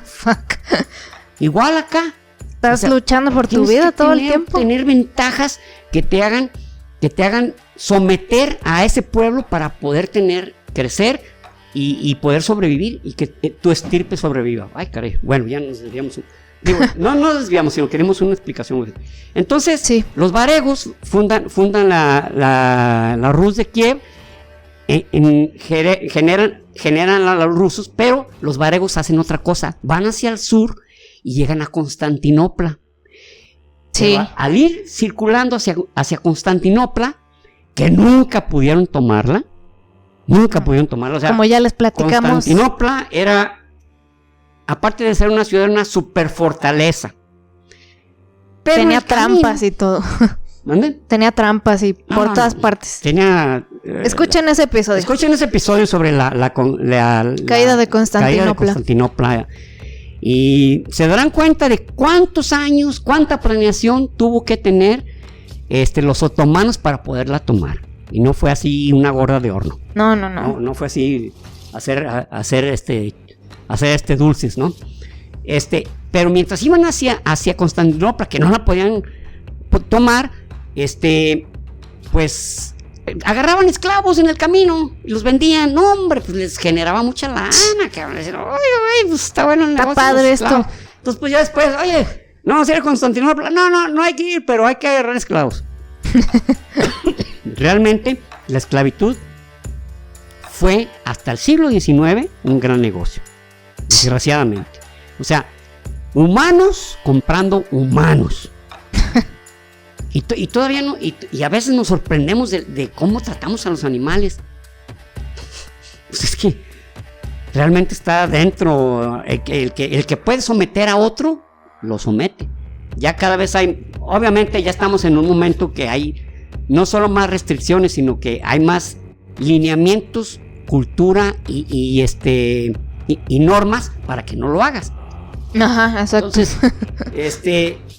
Fuck. Igual acá. Estás luchando por tu vida todo el tiempo. Tener ventajas que te hagan someter a ese pueblo para poder crecer y poder sobrevivir, y que tu estirpe sobreviva. Ay, caray. Bueno, ya nos desviamos. No nos desviamos, sino queremos una explicación. Entonces, sí, los varegos fundan la Rus de Kiev. Generan a los rusos, pero los varegos hacen otra cosa, van hacia el sur y llegan a Constantinopla. Sí. Al ir circulando hacia Constantinopla, que nunca pudieron tomarla, o sea, como ya les platicamos, Constantinopla era, aparte de ser una ciudad, una super fortaleza. Tenía trampas y todo. ¿Mande? Tenía trampas y por todas partes. Tenía... Escuchen ese episodio. Escuchen ese episodio sobre la caída de Constantinopla. Y se darán cuenta de cuántos años, cuánta planeación tuvo que tener los otomanos para poderla tomar. Y no fue así una gorda de horno. No fue así hacer dulces, ¿no? Pero mientras iban hacia Constantinopla, que no la podían tomar, pues agarraban esclavos en el camino y los vendían. No, hombre, pues les generaba mucha lana, cabrón. Decían, oye, pues está bueno el negocio. Está padre esto. Entonces, pues ya después, oye, no vamos a ir a Constantinopla. No hay que ir, pero hay que agarrar esclavos. Realmente, la esclavitud fue hasta el siglo XIX un gran negocio, desgraciadamente. O sea, humanos comprando humanos. Y todavía no, y a veces nos sorprendemos de cómo tratamos a los animales. Pues es que realmente está dentro, el que puede someter a otro, lo somete. Ya cada vez obviamente ya estamos en un momento que hay no solo más restricciones, sino que hay más lineamientos, cultura y normas para que no lo hagas. Ajá, exacto. Entonces,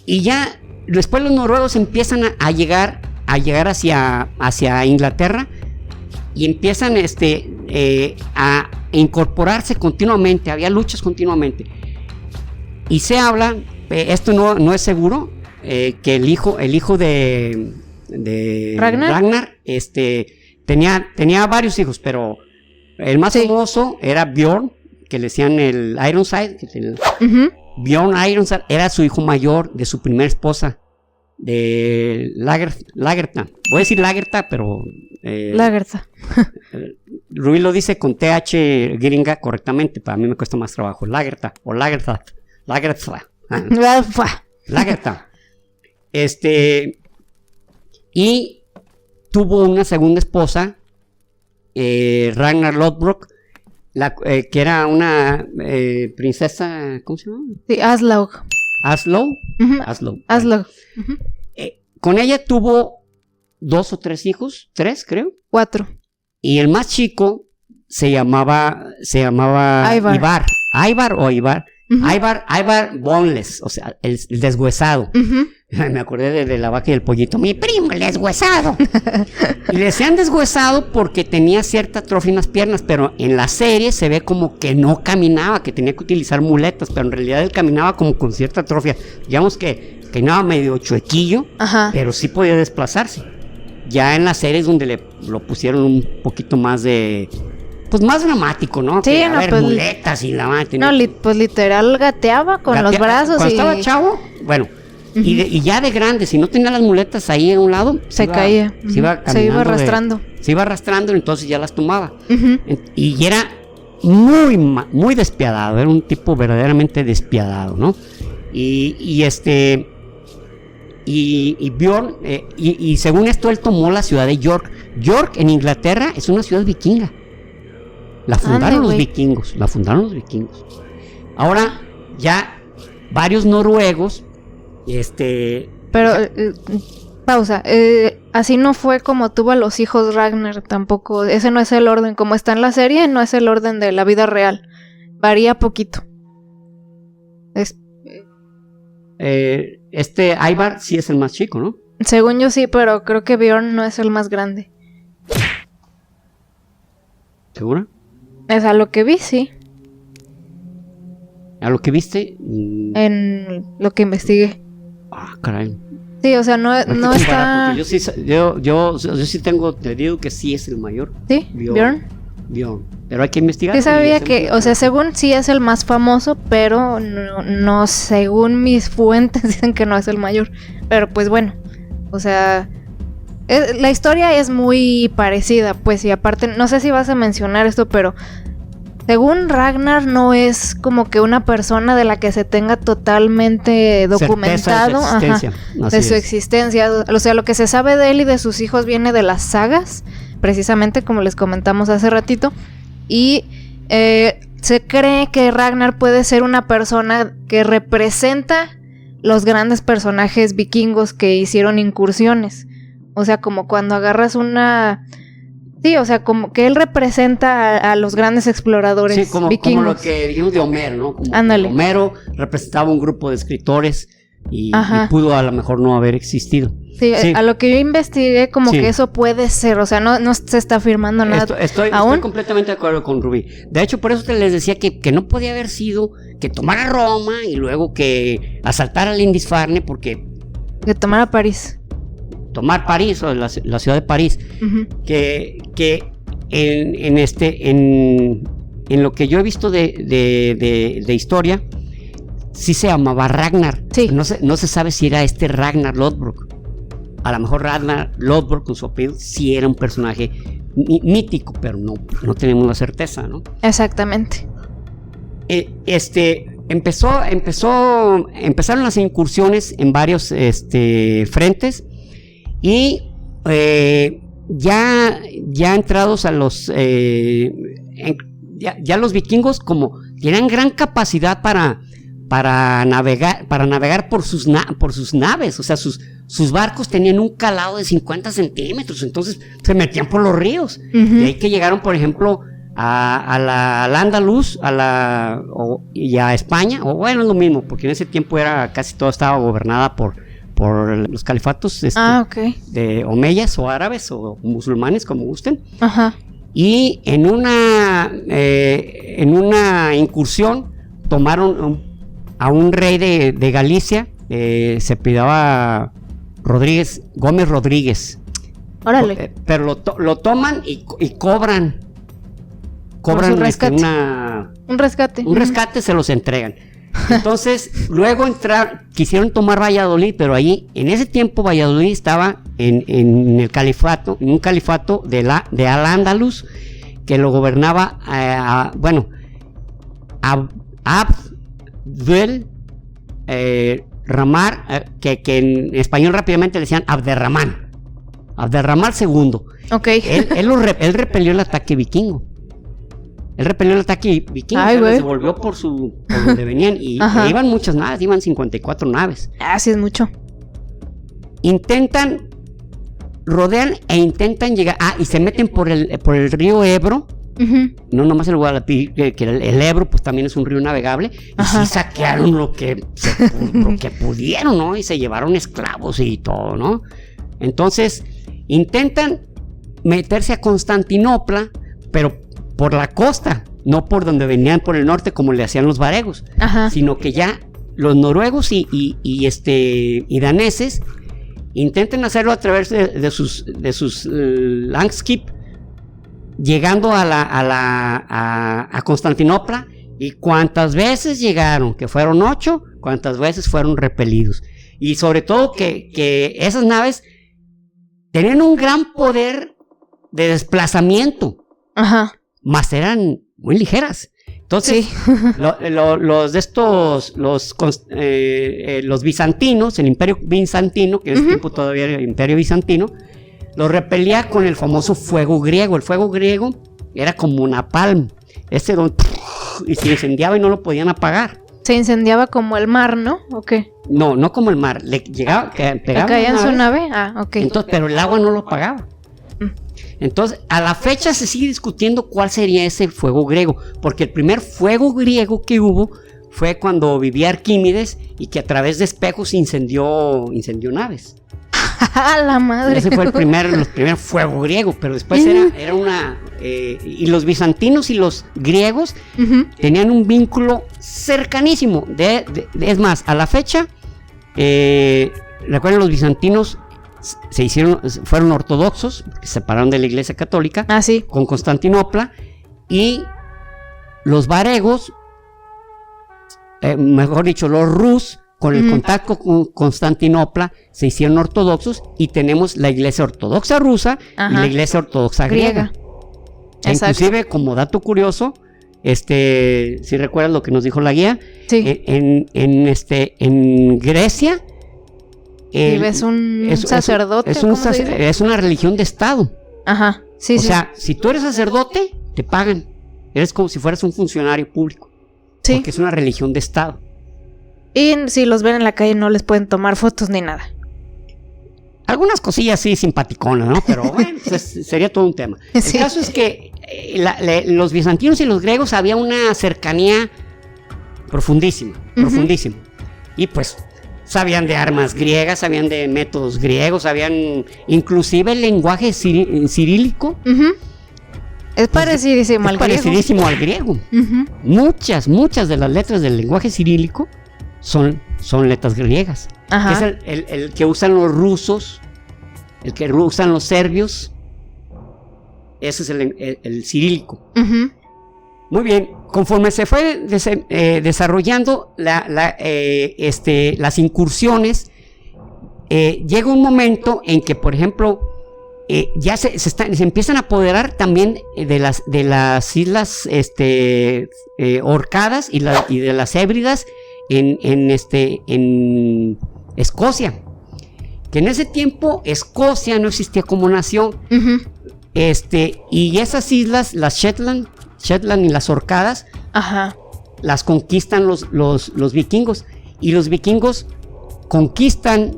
y ya después los noruegos empiezan a llegar hacia Inglaterra y empiezan a incorporarse continuamente. Había luchas continuamente. Y se habla, esto no es seguro, que el hijo de Ragnar tenía varios hijos, pero el más famoso era Bjorn, que le decían el Ironside. Bjorn Ironside era su hijo mayor de su primera esposa, de Lagertha. Voy a decir Lagertha, pero Lagertha. Rubí lo dice con TH gringa correctamente. Para mí me cuesta más trabajo. Lagertha o Lagertha. Lagertha. Y tuvo una segunda esposa, Ragnar Lodbrok, que era una princesa, ¿cómo se llama? Sí, Aslaug. Aslaug. Con ella tuvo 2 o 3 hijos, 3 creo. 4. Y el más chico se llamaba Ivar. Ivar Boneless, o sea, el deshuesado. Me acordé de la vaca y el pollito. Mi primo, el deshuesado. Y le decían deshuesado porque tenía cierta atrofia en las piernas, pero en la serie se ve como que no caminaba, que tenía que utilizar muletas, pero en realidad él caminaba como con cierta atrofia. Digamos que caminaba medio chuequillo, pero sí podía desplazarse. Ya en la serie es donde lo pusieron un poquito más pues más dramático, ¿no? Sí, muletas y la madre. Pues literal gateaba con los brazos. Cuando estaba chavo, bueno, y ya de grande, si no tenía las muletas ahí a un lado, se caía. Se iba arrastrando. Se iba arrastrando, entonces ya las tomaba. Y era muy despiadado, era un tipo verdaderamente despiadado, ¿no? Y Bjorn, y según esto él tomó la ciudad de York. York en Inglaterra es una ciudad vikinga. La fundaron los vikingos. Ahora ya varios noruegos, pero pausa. Así no fue como tuvo a los hijos Ragnar tampoco. Ese no es el orden como está en la serie. No es el orden de la vida real. Varía poquito. Ivar sí es el más chico, ¿no? Según yo sí, pero creo que Bjorn no es el más grande. ¿Segura? Es a lo que vi, sí. ¿A lo que viste? En lo que investigué. Ah, caray. Sí, o sea, no está... Yo sí te digo que sí es el mayor. ¿Sí? Bjorn. Pero hay que investigar. Sí sabía que, o sea, según sí es el más famoso, pero no según mis fuentes dicen que no es el mayor. Pero pues bueno, o sea... la historia es muy parecida, pues, y aparte, no sé si vas a mencionar esto, pero según Ragnar no es como que una persona de la que se tenga totalmente documentado de su existencia. O sea, lo que se sabe de él y de sus hijos viene de las sagas, precisamente como les comentamos hace ratito, y se cree que Ragnar puede ser una persona que representa los grandes personajes vikingos que hicieron incursiones. O sea, como cuando agarras una... Sí, o sea, como que él representa a los grandes exploradores vikingos. Como lo que dijimos de Homero, ¿no? Como ándale. Homero representaba un grupo de escritores y pudo a lo mejor no haber existido. Sí, a lo que yo investigué, como que eso puede ser, o sea, no se está afirmando nada. Estoy completamente de acuerdo con Rubí. De hecho, por eso les decía que no podía haber sido que tomara Roma y luego que asaltara Lindisfarne, porque... Que tomara París. Tomar París, o la ciudad de París, que en lo que yo he visto de historia, sí se llamaba Ragnar. Sí. No se sabe si era Ragnar Lodbrok. A lo mejor Ragnar Lodbrok, con su apellido, sí era un personaje mítico, pero no tenemos la certeza, ¿no? Exactamente. Empezaron las incursiones en varios frentes. Y ya entrados a los ya los vikingos, como tenían gran capacidad para navegar por sus naves, o sea, sus barcos tenían un calado de 50 centímetros, entonces se metían por los ríos. Y ahí que llegaron, por ejemplo, al Andaluz, y a España, o bueno, es lo mismo, porque en ese tiempo casi todo estaba gobernada por los califatos de omeyas o árabes o musulmanes, como gusten. Y en una incursión tomaron a un rey de Galicia, se apellidaba Gómez Rodríguez. Órale. Pero lo toman y cobran por su rescate. Un rescate. Un rescate, se los entregan. Entonces, luego quisieron tomar Valladolid, pero ahí, en ese tiempo, Valladolid estaba en el califato, en un califato de Al-Ándalus, que lo gobernaba, Abdel Ramar, que en español rápidamente le decían Abderramán II. Okay. Él repelió el ataque vikingo. Se volvió por donde venían y iban muchas naves, iban 54 naves. Sí es mucho. Rodean e intentan llegar, y se meten por el río Ebro. No nomás el Guadalquivir, que el Ebro pues también es un río navegable, y sí saquearon lo que pudieron, ¿no? Y se llevaron esclavos y todo, ¿no? Entonces intentan meterse a Constantinopla, pero por la costa, no por donde venían por el norte como le hacían los varegos, sino que ya los noruegos y daneses intentan hacerlo a través de sus Langskip, llegando a Constantinopla, y cuántas veces llegaron, que fueron 8, cuántas veces fueron repelidos, y sobre todo que esas naves tenían un gran poder de desplazamiento, mas eran muy ligeras. Entonces, los bizantinos, el imperio bizantino, que en ese tiempo todavía era el imperio bizantino, los repelía con el famoso fuego griego. El fuego griego era como napalm, y se incendiaba y no lo podían apagar. Se incendiaba como el mar, ¿no? ¿O qué? No como el mar, le llegaba, pegaba. ¿Caía en su nave? Ok. Entonces, pero el agua no lo apagaba. Entonces, a la fecha se sigue discutiendo cuál sería ese fuego griego, porque el primer fuego griego que hubo fue cuando vivía Arquímedes y que a través de espejos incendió naves. La madre. Ese fue el primer fuego griego, pero después era una... y los bizantinos y los griegos tenían un vínculo cercanísimo. Es más, a la fecha, recuerden, los bizantinos fueron ortodoxos, se separaron de la Iglesia Católica con Constantinopla, y los varegos, mejor dicho, los rus, con el contacto con Constantinopla, se hicieron ortodoxos, y tenemos la Iglesia Ortodoxa rusa y la Iglesia Ortodoxa griega. Inclusive, como dato curioso, si recuerdas lo que nos dijo la guía, en Grecia es un sacerdote. Es una religión de Estado. O sea, si tú eres sacerdote, te pagan. Eres como si fueras un funcionario público. Porque es una religión de Estado. Y si los ven en la calle no les pueden tomar fotos ni nada. Algunas cosillas sí simpaticonas, ¿no? Pero bueno, pues sería todo un tema. Sí. El caso es que los bizantinos y los griegos había una cercanía profundísima. Y pues sabían de armas griegas, sabían de métodos griegos, sabían inclusive el lenguaje cirílico. Es parecidísimo al griego. Es parecidísimo al griego. Muchas de las letras del lenguaje cirílico son letras griegas. Que es el que usan los rusos, el que usan los serbios. Ese es el cirílico. Muy bien, conforme se fue desarrollando las incursiones, llega un momento en que, por ejemplo, ya se empiezan a apoderar también de las islas Orcadas y de las Hébridas en Escocia, que en ese tiempo Escocia no existía como nación. Y esas islas, las Shetland y las Orcadas, las conquistan los vikingos, y los vikingos conquistan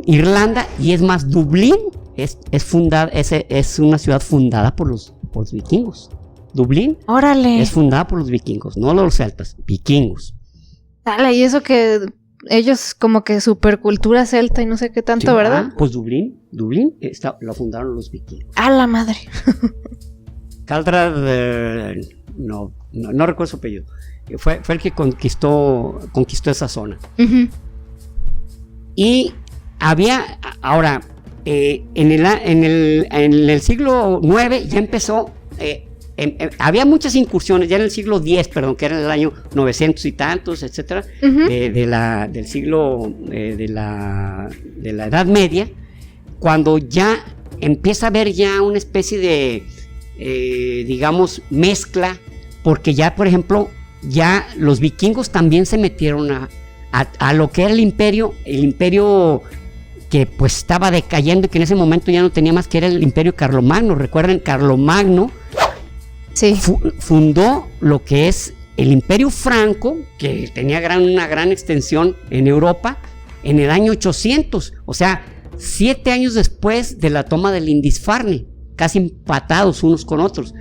Irlanda, y es más, Dublín es una ciudad fundada por los vikingos. Dublín es fundada por los vikingos, no los celtas, vikingos. Dale, y eso que ellos como que supercultura celta y no sé qué tanto, sí, ¿verdad? Pues Dublín lo fundaron los vikingos. ¡A la madre! Caldrad, no recuerdo su apellido. Fue el que conquistó esa zona. Y había, ahora, en el siglo IX ya empezó, había muchas incursiones, ya en el siglo X, que era en el año 900 y tantos, etcétera, del siglo, de la Edad Media, cuando ya empieza a haber ya una especie de, digamos, mezcla, porque ya, por ejemplo, ya los vikingos también se metieron a lo que era el imperio que pues estaba decayendo y que en ese momento ya no tenía más, que era el imperio Carlomagno. Recuerden, Carlomagno fundó lo que es el imperio franco, que tenía una gran extensión en Europa, en el año 800, o sea, 7 años después de la toma del Lindisfarne, casi empatados unos con otros.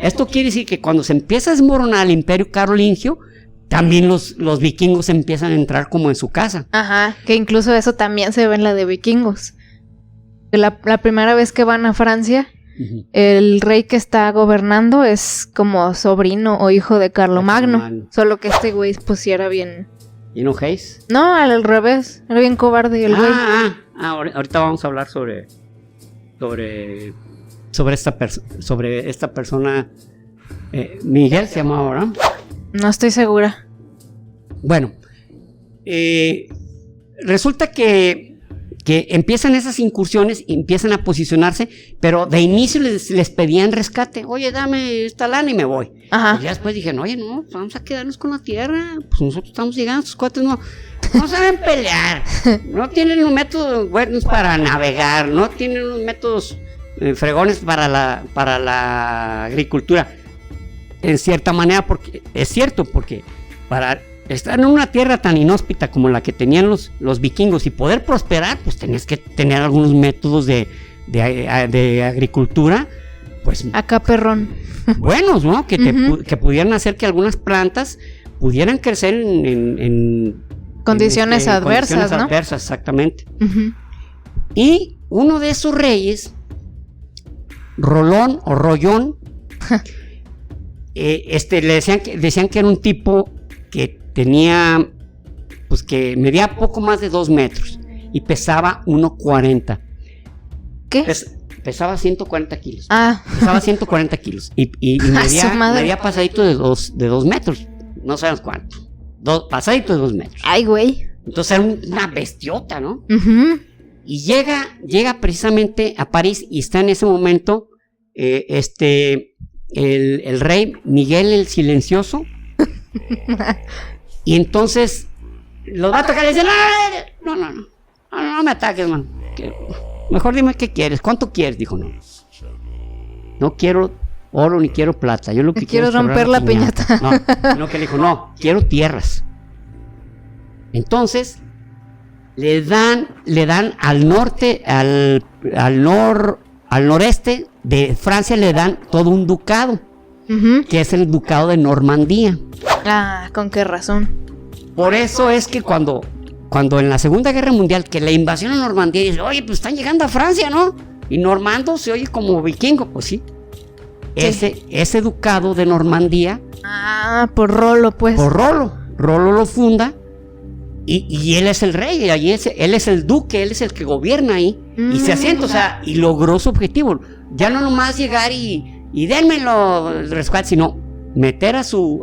Esto quiere decir que cuando se empieza a desmoronar el imperio carolingio, también los vikingos empiezan a entrar como en su casa. Que incluso eso también se ve en la de Vikingos. La primera vez que van a Francia, el rey que está gobernando es como sobrino o hijo de Carlomagno. Solo que este güey pues sí era bien... ¿Y no Hayes? No, al revés, era bien cobarde el güey. Ahorita vamos a hablar sobre esta persona. Miguel se llama ahora. No estoy segura. Bueno, resulta que empiezan esas incursiones y empiezan a posicionarse, pero de inicio les pedían rescate. Oye, dame esta lana y me voy. Y ya después dijeron, oye, no, vamos a quedarnos con la tierra. Pues nosotros estamos llegando, estos cuates no saben pelear, no tienen unos métodos buenos para navegar, no tienen unos métodos fregones para la agricultura. En cierta manera, porque es cierto, porque para estar en una tierra tan inhóspita como la que tenían los vikingos y poder prosperar, pues tenías que tener algunos métodos de agricultura, pues acá perrón, buenos, ¿no? Que pudieran hacer que algunas plantas pudieran crecer en condiciones adversas, condiciones ¿no? Adversas, exactamente. Y uno de esos reyes, Rolón o Rollón, le decían que era un tipo que tenía, pues que medía poco más de 2 metros y pesaba 1.40. ¿Qué? Pesaba 140 kilos. Pesaba 140 kilos y medía pasadito de 2 metros. No sabemos cuánto. Pasadito de 2 metros. Ay, güey. Entonces era una bestiota, ¿no? Y llega precisamente a París y está en ese momento el rey Miguel el Silencioso. Y entonces los va a tocar y dicen, no me ataques, man. Mejor dime qué quieres, cuánto quieres. Dijo, no quiero oro ni quiero plata, yo lo que quiero es romper la piñata. No, que le dijo, no, quiero tierras. Entonces, le dan al norte, al noreste de Francia, le dan todo un ducado, que es el ducado de Normandía. Ah, ¿con qué razón? Por eso es que cuando en la Segunda Guerra Mundial, que la invasión a Normandía, dice, oye, pues están llegando a Francia, ¿no? Y Normando se oye como vikingo, pues sí. Ese ducado de Normandía. Ah, por Rolo, pues. Por Rolo. Rolo lo funda y él es el rey, él es el duque, él es el que gobierna ahí. Y se asienta, o sea, y logró su objetivo. Ya no nomás llegar y dénmelo el rescate, sino meter a su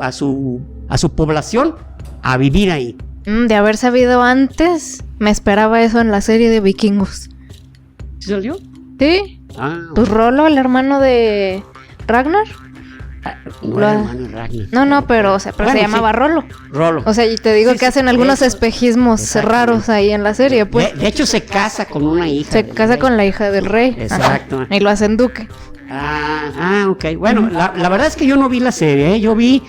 población a vivir ahí. De haber sabido antes, me esperaba eso en la serie de Vikingos. ¿Sí salió? Sí. Ah, Pues Rolo, el hermano de Ragnar. No era hermano Ragnar. No, pero, o sea, pero bueno, se llamaba sí. Rolo. O sea, y te digo que hacen algunos espejismos raros ahí en la serie, pues. De hecho, se casa con una hija. Se casa con la hija del rey. Exacto. Ajá. Y lo hacen duque. Ok. Bueno, la verdad es que yo no vi la serie, ¿eh? Yo vi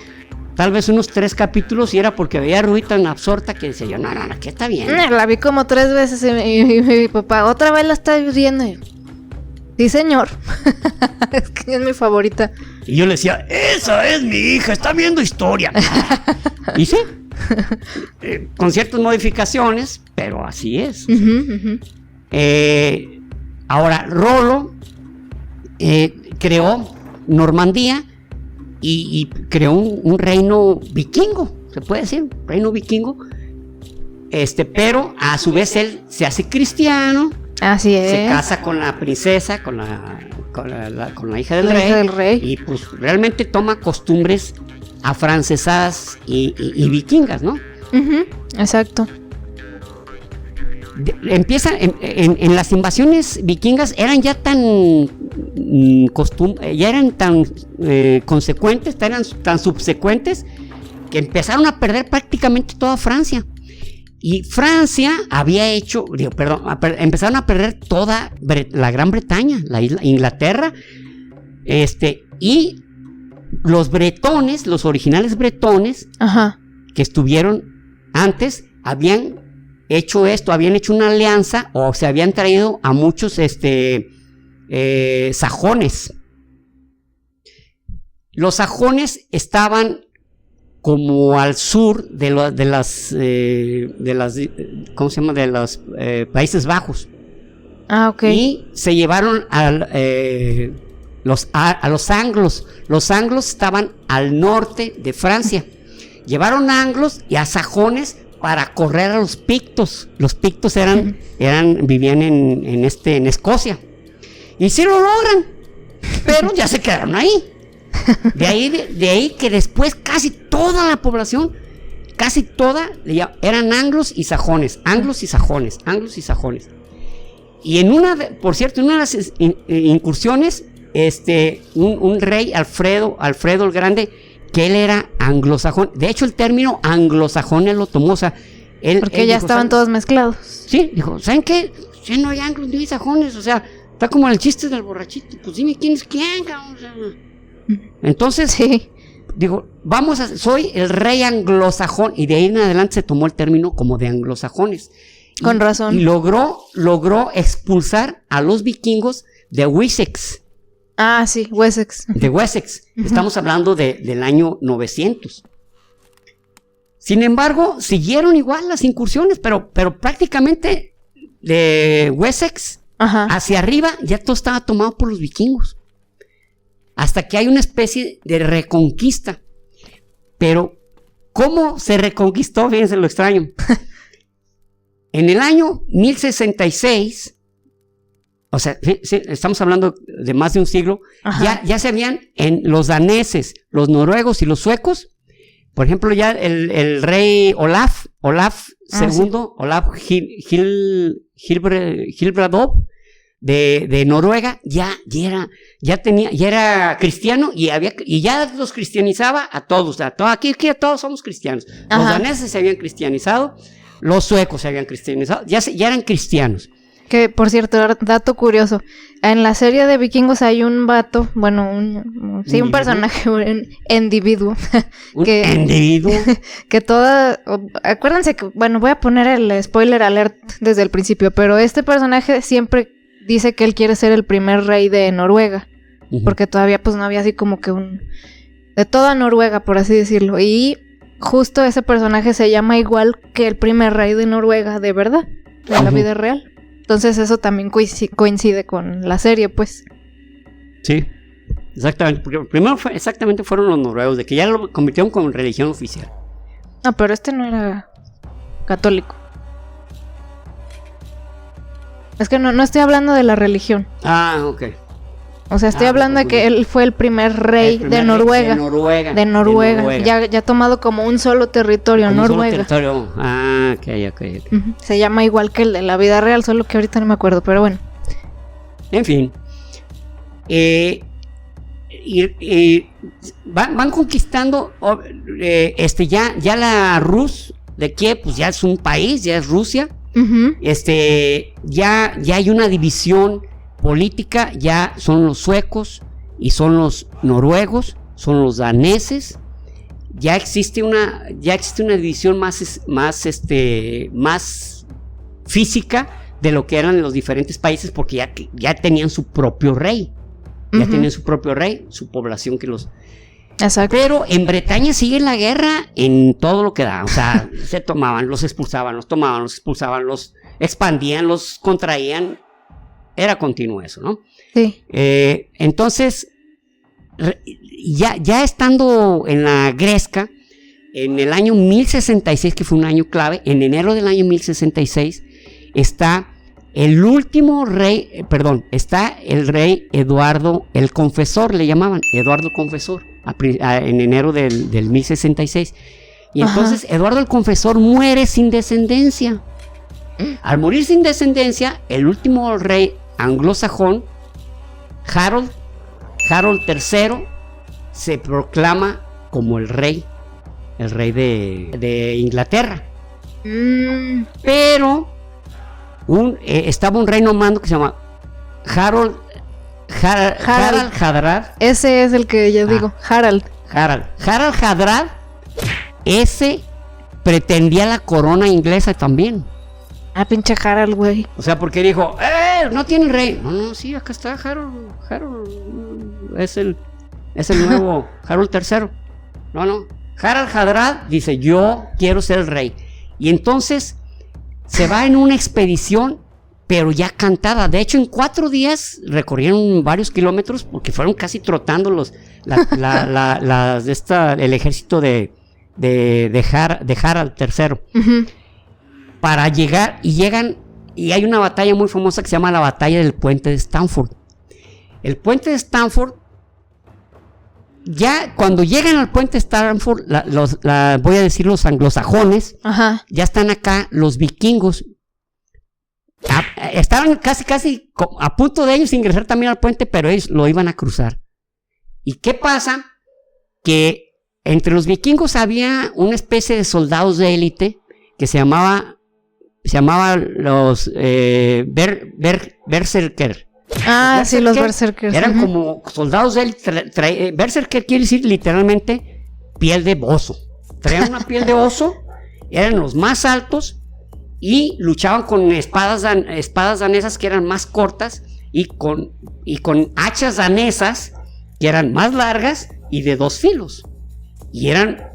tal vez unos 3 capítulos y era porque veía a Rui tan absorta que decía yo, no, que está bien. La vi como 3 veces y mi papá, otra vez la está viendo. Y yo, sí, señor. Es que es mi favorita. Y yo le decía, esa es mi hija, está viendo historia. Y sí, con ciertas modificaciones, pero así es. Ahora, Rolo creó Normandía y creó un reino vikingo, se puede decir, un reino vikingo. Pero a su vez él se hace cristiano. Así es. Se casa con la princesa, con la hija del rey. Y pues realmente toma costumbres afrancesadas y vikingas, ¿no? Exacto. Empieza en las invasiones vikingas eran ya tan consecuentes, eran tan subsecuentes que empezaron a perder prácticamente toda Francia. Y Francia había hecho, empezaron a perder toda la Gran Bretaña, la isla, Inglaterra, y los bretones, los originales bretones, que estuvieron antes, habían hecho una alianza o se habían traído a muchos sajones. Los sajones estaban como al sur de las ¿cómo se llama? De los Países Bajos. Ok. Y se llevaron a los anglos. Los anglos estaban al norte de Francia. Llevaron a anglos y a sajones para correr a los pictos. Los pictos vivían en Escocia. Y sí lo logran, pero ya se quedaron ahí. De ahí que después casi toda la población, eran anglos y sajones. Y en una de las incursiones, un rey, Alfredo el Grande, que él era anglosajón. De hecho, el término anglosajón él lo tomó, o sea, porque ya estaban todos mezclados. Sí, dijo, ¿saben qué? Ya no hay anglos ni hay sajones, o sea, está como el chiste del borrachito, pues dime quién es quién, cabrón. O sea, entonces, sí. Digo, soy el rey anglosajón, y de ahí en adelante se tomó el término como de anglosajones. Con razón. Y logró expulsar a los vikingos de Wessex. Ah, sí, Wessex. De Wessex. Estamos hablando del año 900. Sin embargo, siguieron igual las incursiones, pero prácticamente de Wessex hacia arriba ya todo estaba tomado por los vikingos. Hasta que hay una especie de reconquista. Pero, ¿cómo se reconquistó? Fíjense lo extraño. En el año 1066, o sea, estamos hablando de más de un siglo, ya se habían en los daneses, los noruegos y los suecos, por ejemplo, ya el rey Olaf II, Olaf Hilbradov de Noruega, ya era cristiano y ya los cristianizaba a todos. Aquí todos somos cristianos. Los daneses se habían cristianizado, los suecos se habían cristianizado, ya eran cristianos. Que, por cierto, dato curioso, en la serie de Vikingos hay un vato, bueno, un personaje, un individuo. ¿Individuo? Que acuérdense que, bueno, voy a poner el spoiler alert desde el principio, pero este personaje siempre dice que él quiere ser el primer rey de Noruega, porque todavía pues no había así como que de toda Noruega, por así decirlo, y justo ese personaje se llama igual que el primer rey de Noruega, de verdad, de la vida real. Entonces eso también coincide con la serie, pues. Sí, exactamente, porque primero fueron los noruegos, de que ya lo convirtieron como religión oficial. No, pero este no era católico. Es que no estoy hablando de la religión. Ah, ok. O sea, estoy hablando de que él fue el primer rey de Noruega. De Noruega. Ya tomado como un solo territorio, como Noruega. Un solo territorio. Ah, ok. Se llama igual que el de la vida real, solo que ahorita no me acuerdo, pero bueno. En fin. Van conquistando ya la Rus de Kiev, pues ya es un país, ya es Rusia. Ya hay una división política, ya son los suecos y son los noruegos, son los daneses. Ya existe una división más física de lo que eran los diferentes países, porque ya tenían su propio rey. Ya tenían su propio rey, su población que los... Exacto. Pero en Bretaña sigue la guerra en todo lo que da. O sea, se tomaban, los expulsaban, los tomaban, los expulsaban, los expandían, los contraían. Era continuo eso, ¿no? Sí. Entonces, ya estando en la Gresca, en el año 1066, que fue un año clave, en enero del año 1066, está el último rey, está el rey Eduardo el Confesor, le llamaban, Eduardo el Confesor, en enero del 1066. Y entonces Eduardo el Confesor muere sin descendencia. Al morir sin descendencia, el último rey anglosajón, Harold III, se proclama como el rey de Inglaterra. Pero estaba un rey normando que se llama Harald Hardrad. Ese es el que yo digo, Harald Hardrad. Ese pretendía la corona inglesa también. Pinche Harald, güey. O sea, porque dijo, no tiene rey. No, sí, acá está Harold es el nuevo Harold III. No. Harald Hardrad dice, yo quiero ser el rey. Y entonces se va en una expedición, pero ya cantada. De hecho, en 4 días recorrieron varios kilómetros, porque fueron casi trotando el ejército de Harald III. Para llegar, y hay una batalla muy famosa que se llama la batalla del puente de Stamford. El puente de Stamford, ya cuando llegan al puente de Stamford, voy a decir los anglosajones, ya están acá los vikingos. Estaban casi a punto de ellos ingresar también al puente, pero ellos lo iban a cruzar. ¿Y qué pasa? Que entre los vikingos había una especie de soldados de élite que se llamaba los berserker. Sí, los berserkers. Eran como soldados de élite. Berserker quiere decir literalmente piel de oso. Traían una piel de oso, eran los más altos y luchaban con espadas danesas que eran más cortas y con hachas danesas que eran más largas y de 2 filos. Y eran,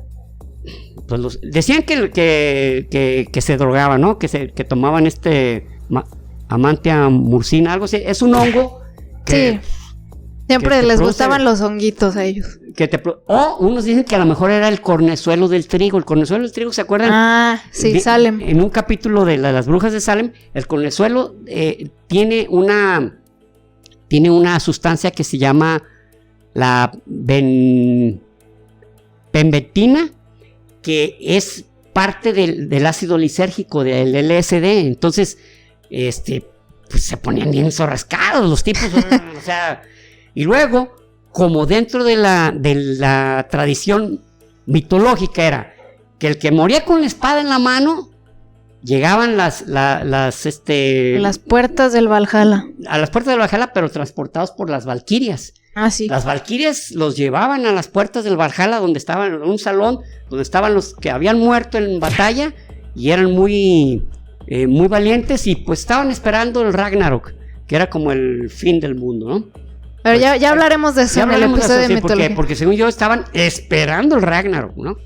pues decían que se drogaban, ¿no? Que tomaban Amantia murcina, algo así. Es un hongo que... Sí. Siempre les gustaban los honguitos a ellos. O unos dicen que a lo mejor era el cornezuelo del trigo. El cornezuelo del trigo, ¿se acuerdan? Sí, Salem. En un capítulo de las brujas de Salem, el cornezuelo tiene una sustancia que se llama la benbetina, que es parte del ácido lisérgico del LSD. Entonces, pues se ponían bien zorrascados los tipos, o sea, y luego, como dentro de la tradición mitológica era que el que moría con la espada en la mano llegaban las puertas del Valhalla. A las puertas del Valhalla, pero transportados por las valquirias. Ah, sí. Las valquirias los llevaban a las puertas del Valhalla, donde estaban en un salón, donde estaban los que habían muerto en batalla y eran muy valientes y pues estaban esperando el Ragnarok, que era como el fin del mundo, ¿no? Pero pues, ya hablaremos de eso en el episodio de mitología. Porque según yo estaban esperando el Ragnarok, ¿no?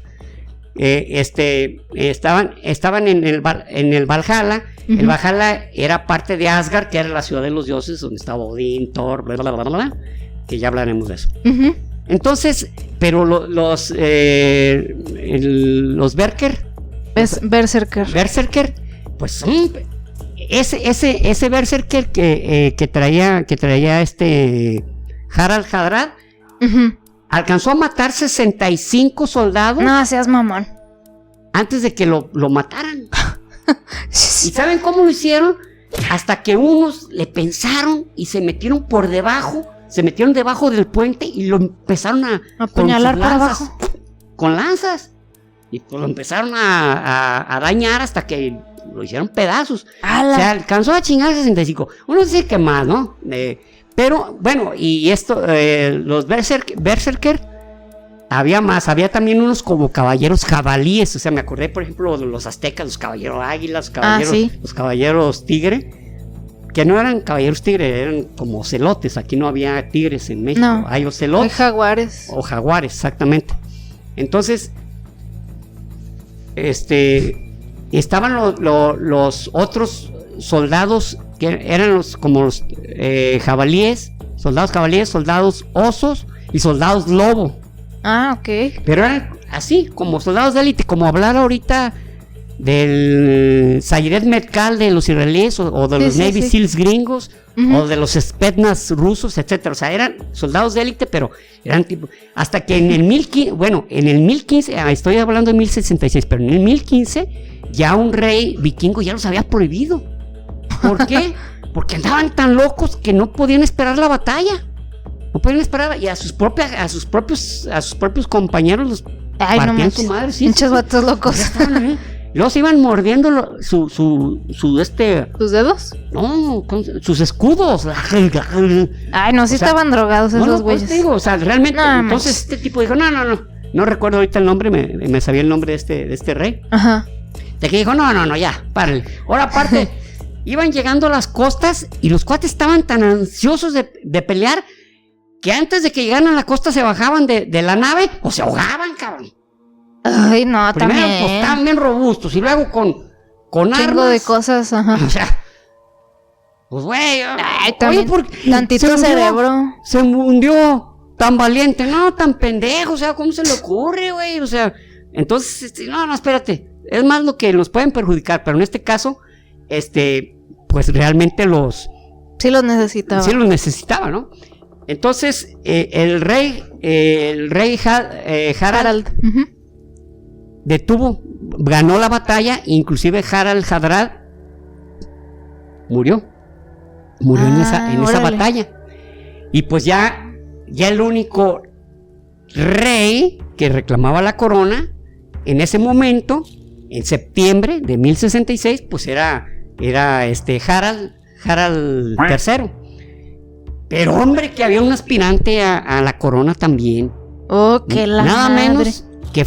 Estaban en el Valhalla. Uh-huh. El Valhalla era parte de Asgard, que era la ciudad de los dioses, donde estaba Odín, Thor, bla, bla, bla, bla, bla, que ya hablaremos de eso. Uh-huh. Entonces, pero los Berserker, pues son ese Berserker que traía Harald Hardrad, uh-huh, alcanzó a matar 65 soldados. No seas mamón. Antes de que lo mataran. ¿Y saben cómo lo hicieron? Hasta que unos le pensaron y se metieron debajo del puente y lo empezaron a apuñalar para abajo. Con lanzas. Y pues lo empezaron a dañar hasta que lo hicieron pedazos. ¡Ala! Se alcanzó a chingar 65. Uno dice que más, ¿no? Pero bueno, y esto, los Berserker, había más, había también unos como caballeros jabalíes, o sea, me acordé por ejemplo de los aztecas, los caballeros águilas, los caballeros tigre, que no eran caballeros tigre, eran como ocelotes. Aquí no había tigres en México, no, hay ocelotes. Hay jaguares. O jaguares, exactamente. Entonces, estaban los otros soldados que eran los jabalíes, soldados osos y soldados lobo. Ah, ok. Pero eran así, como soldados de élite, como hablar ahorita del Sayeret Matkal de los israelíes o de los Navy Seals gringos, uh-huh, o de los Spetsnaz rusos, etcétera. O sea, eran soldados de élite, pero eran tipo, hasta que en el 1015, estoy hablando de 1066, pero en el 1015 ya un rey vikingo ya los había prohibido. ¿Por qué? Porque andaban tan locos que no podían esperar la batalla. No podían esperar, y a sus propios compañeros los partían su madre, sí. Pinches vatos locos. Y luego se iban mordiendo sus dedos. No, sus escudos. Ay, no, sí estaban drogados esos güeyes. Pues te digo, o sea, realmente, entonces este tipo dijo, no recuerdo ahorita el nombre, me sabía el nombre de este rey. Ajá. De que dijo, no, ya, párale. Ahora aparte, iban llegando a las costas y los cuates estaban tan ansiosos de pelear que antes de que llegaran a la costa se bajaban de la nave o se ahogaban, cabrón. Ay, no, primero, también. Pues estaban bien robustos y luego con armas. Chingo de cosas, ajá. O sea, pues güey. También tantito cerebro. Se hundió tan valiente, no, tan pendejo, o sea, ¿cómo se le ocurre, güey? O sea, entonces, no, espérate. Es más lo que nos pueden perjudicar, pero en este caso, pues realmente sí los necesitaba. Sí los necesitaba, ¿no? Entonces, el rey Harald, uh-huh, ganó la batalla, inclusive Harald Hardrad murió en esa batalla. Y pues ya el único rey que reclamaba la corona en ese momento, en septiembre de 1066, pues era Harald III. Pero hombre, que había un aspirante a la corona también. Oh, que la nada madre. Menos que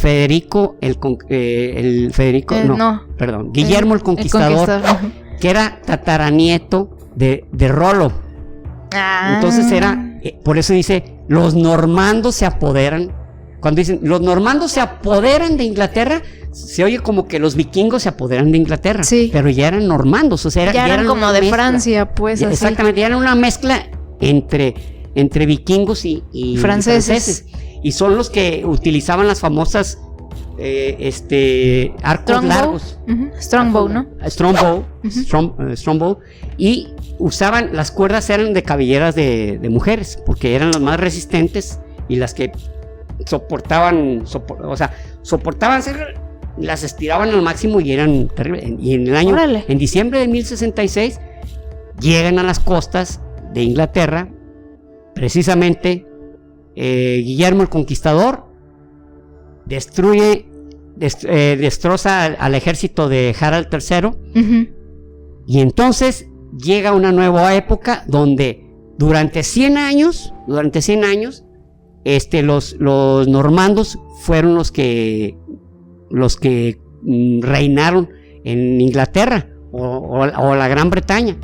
Guillermo el Conquistador, que era tataranieto de Rollo. Entonces por eso dice, los normandos se apoderan. Cuando dicen, los normandos se apoderan de Inglaterra, se oye como que los vikingos se apoderan de Inglaterra. Sí. Pero ya eran normandos, o sea, ya eran como de mezcla. Francia, pues. Así. Exactamente, ya era una mezcla entre vikingos y franceses. Y son los que utilizaban las famosas arcos largos. Uh-huh. Strongbow, ¿no? Strongbow. Uh-huh. Strongbow. Y usaban, las cuerdas eran de cabelleras de mujeres, porque eran las más resistentes y las que soportaban ser, las estiraban al máximo y eran terribles. Y en diciembre de 1066 llegan a las costas de Inglaterra, precisamente Guillermo el Conquistador destruye destroza al ejército de Harald III. Ujú. Y entonces llega una nueva época donde durante 100 años, los normandos fueron los que reinaron en Inglaterra o la Gran Bretaña.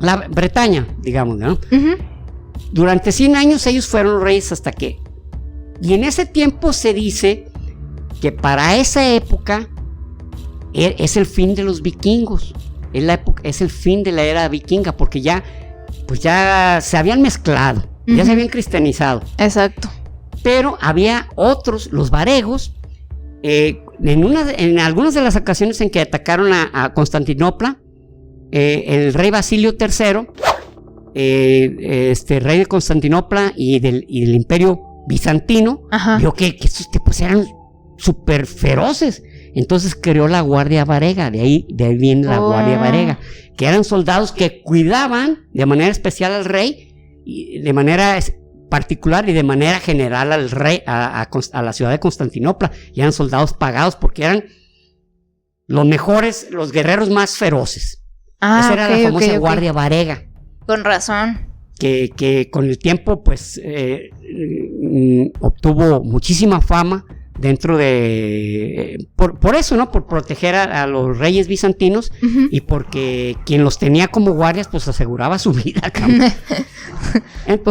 La Bretaña, digamos, ¿no? Ujú. Durante 100 años ellos fueron los reyes hasta que... Y en ese tiempo se dice que para esa época es el fin de los vikingos. Es el fin de la era vikinga, porque ya se habían mezclado, ya se habían cristianizado. Exacto. Pero había otros, los varegos, en algunas de las ocasiones en que atacaron a Constantinopla, el rey Basilio III, rey de Constantinopla y del Imperio Bizantino, Ajá. vio que estos tipos eran súper feroces. Entonces creó la Guardia Varega, de ahí viene la Guardia Varega, que eran soldados que cuidaban de manera especial al rey, y de manera particular y de manera general al rey, a la ciudad de Constantinopla, y eran soldados pagados porque eran los mejores, los guerreros más feroces. Esa era la famosa Guardia Varega. Con razón. Que con el tiempo pues obtuvo muchísima fama dentro de... por eso, ¿no? Por proteger a los reyes bizantinos. Uh-huh. Y porque quien los tenía como guardias pues aseguraba su vida.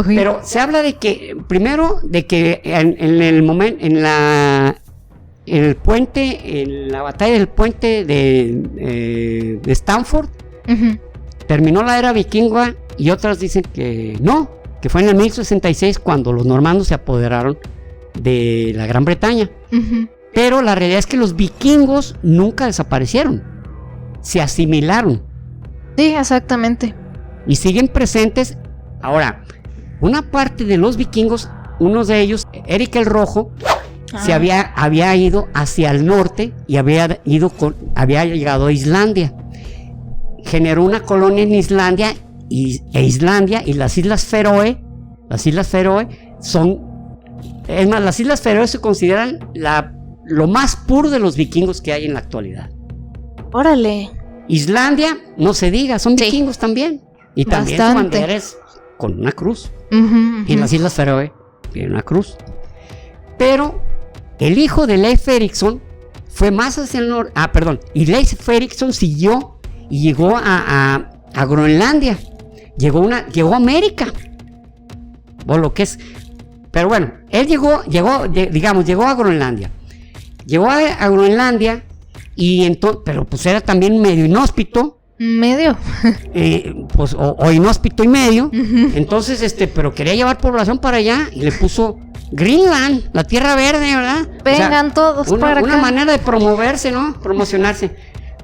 Pero se habla de que, primero, de que en el momento, en el puente, en la batalla del puente de Stamford, uh-huh, terminó la era vikinga, y otras dicen que no, que fue en el 1066 cuando los normandos se apoderaron de la Gran Bretaña. Uh-huh. Pero la realidad es que los vikingos nunca desaparecieron, se asimilaron. Sí, exactamente. Y siguen presentes. Ahora, una parte de los vikingos, uno de ellos, Eric el Rojo, se había ido hacia el norte y había llegado a Islandia. Generó una colonia en Islandia Islandia y las Islas Feroe. Las Islas Feroe las Islas Feroe se consideran lo más puro de los vikingos que hay en la actualidad. Órale. Islandia, no se diga, son vikingos también. Y también su bandera es con una cruz. Uh-huh, uh-huh. Y en las Islas Feroe tiene una cruz. Pero el hijo de Leif Erikson fue más hacia el norte. Y Leif Erikson siguió y llegó a Groenlandia. Llegó a América. O lo que es. Pero bueno, él llegó a Groenlandia. Llegó a Groenlandia y entonces, pero pues era también medio inhóspito. Medio. Pues o inhóspito y medio. Uh-huh. Entonces, pero quería llevar población para allá y le puso Greenland, la tierra verde, ¿verdad? Vengan todos para acá. Una manera de promoverse, ¿no? Promocionarse.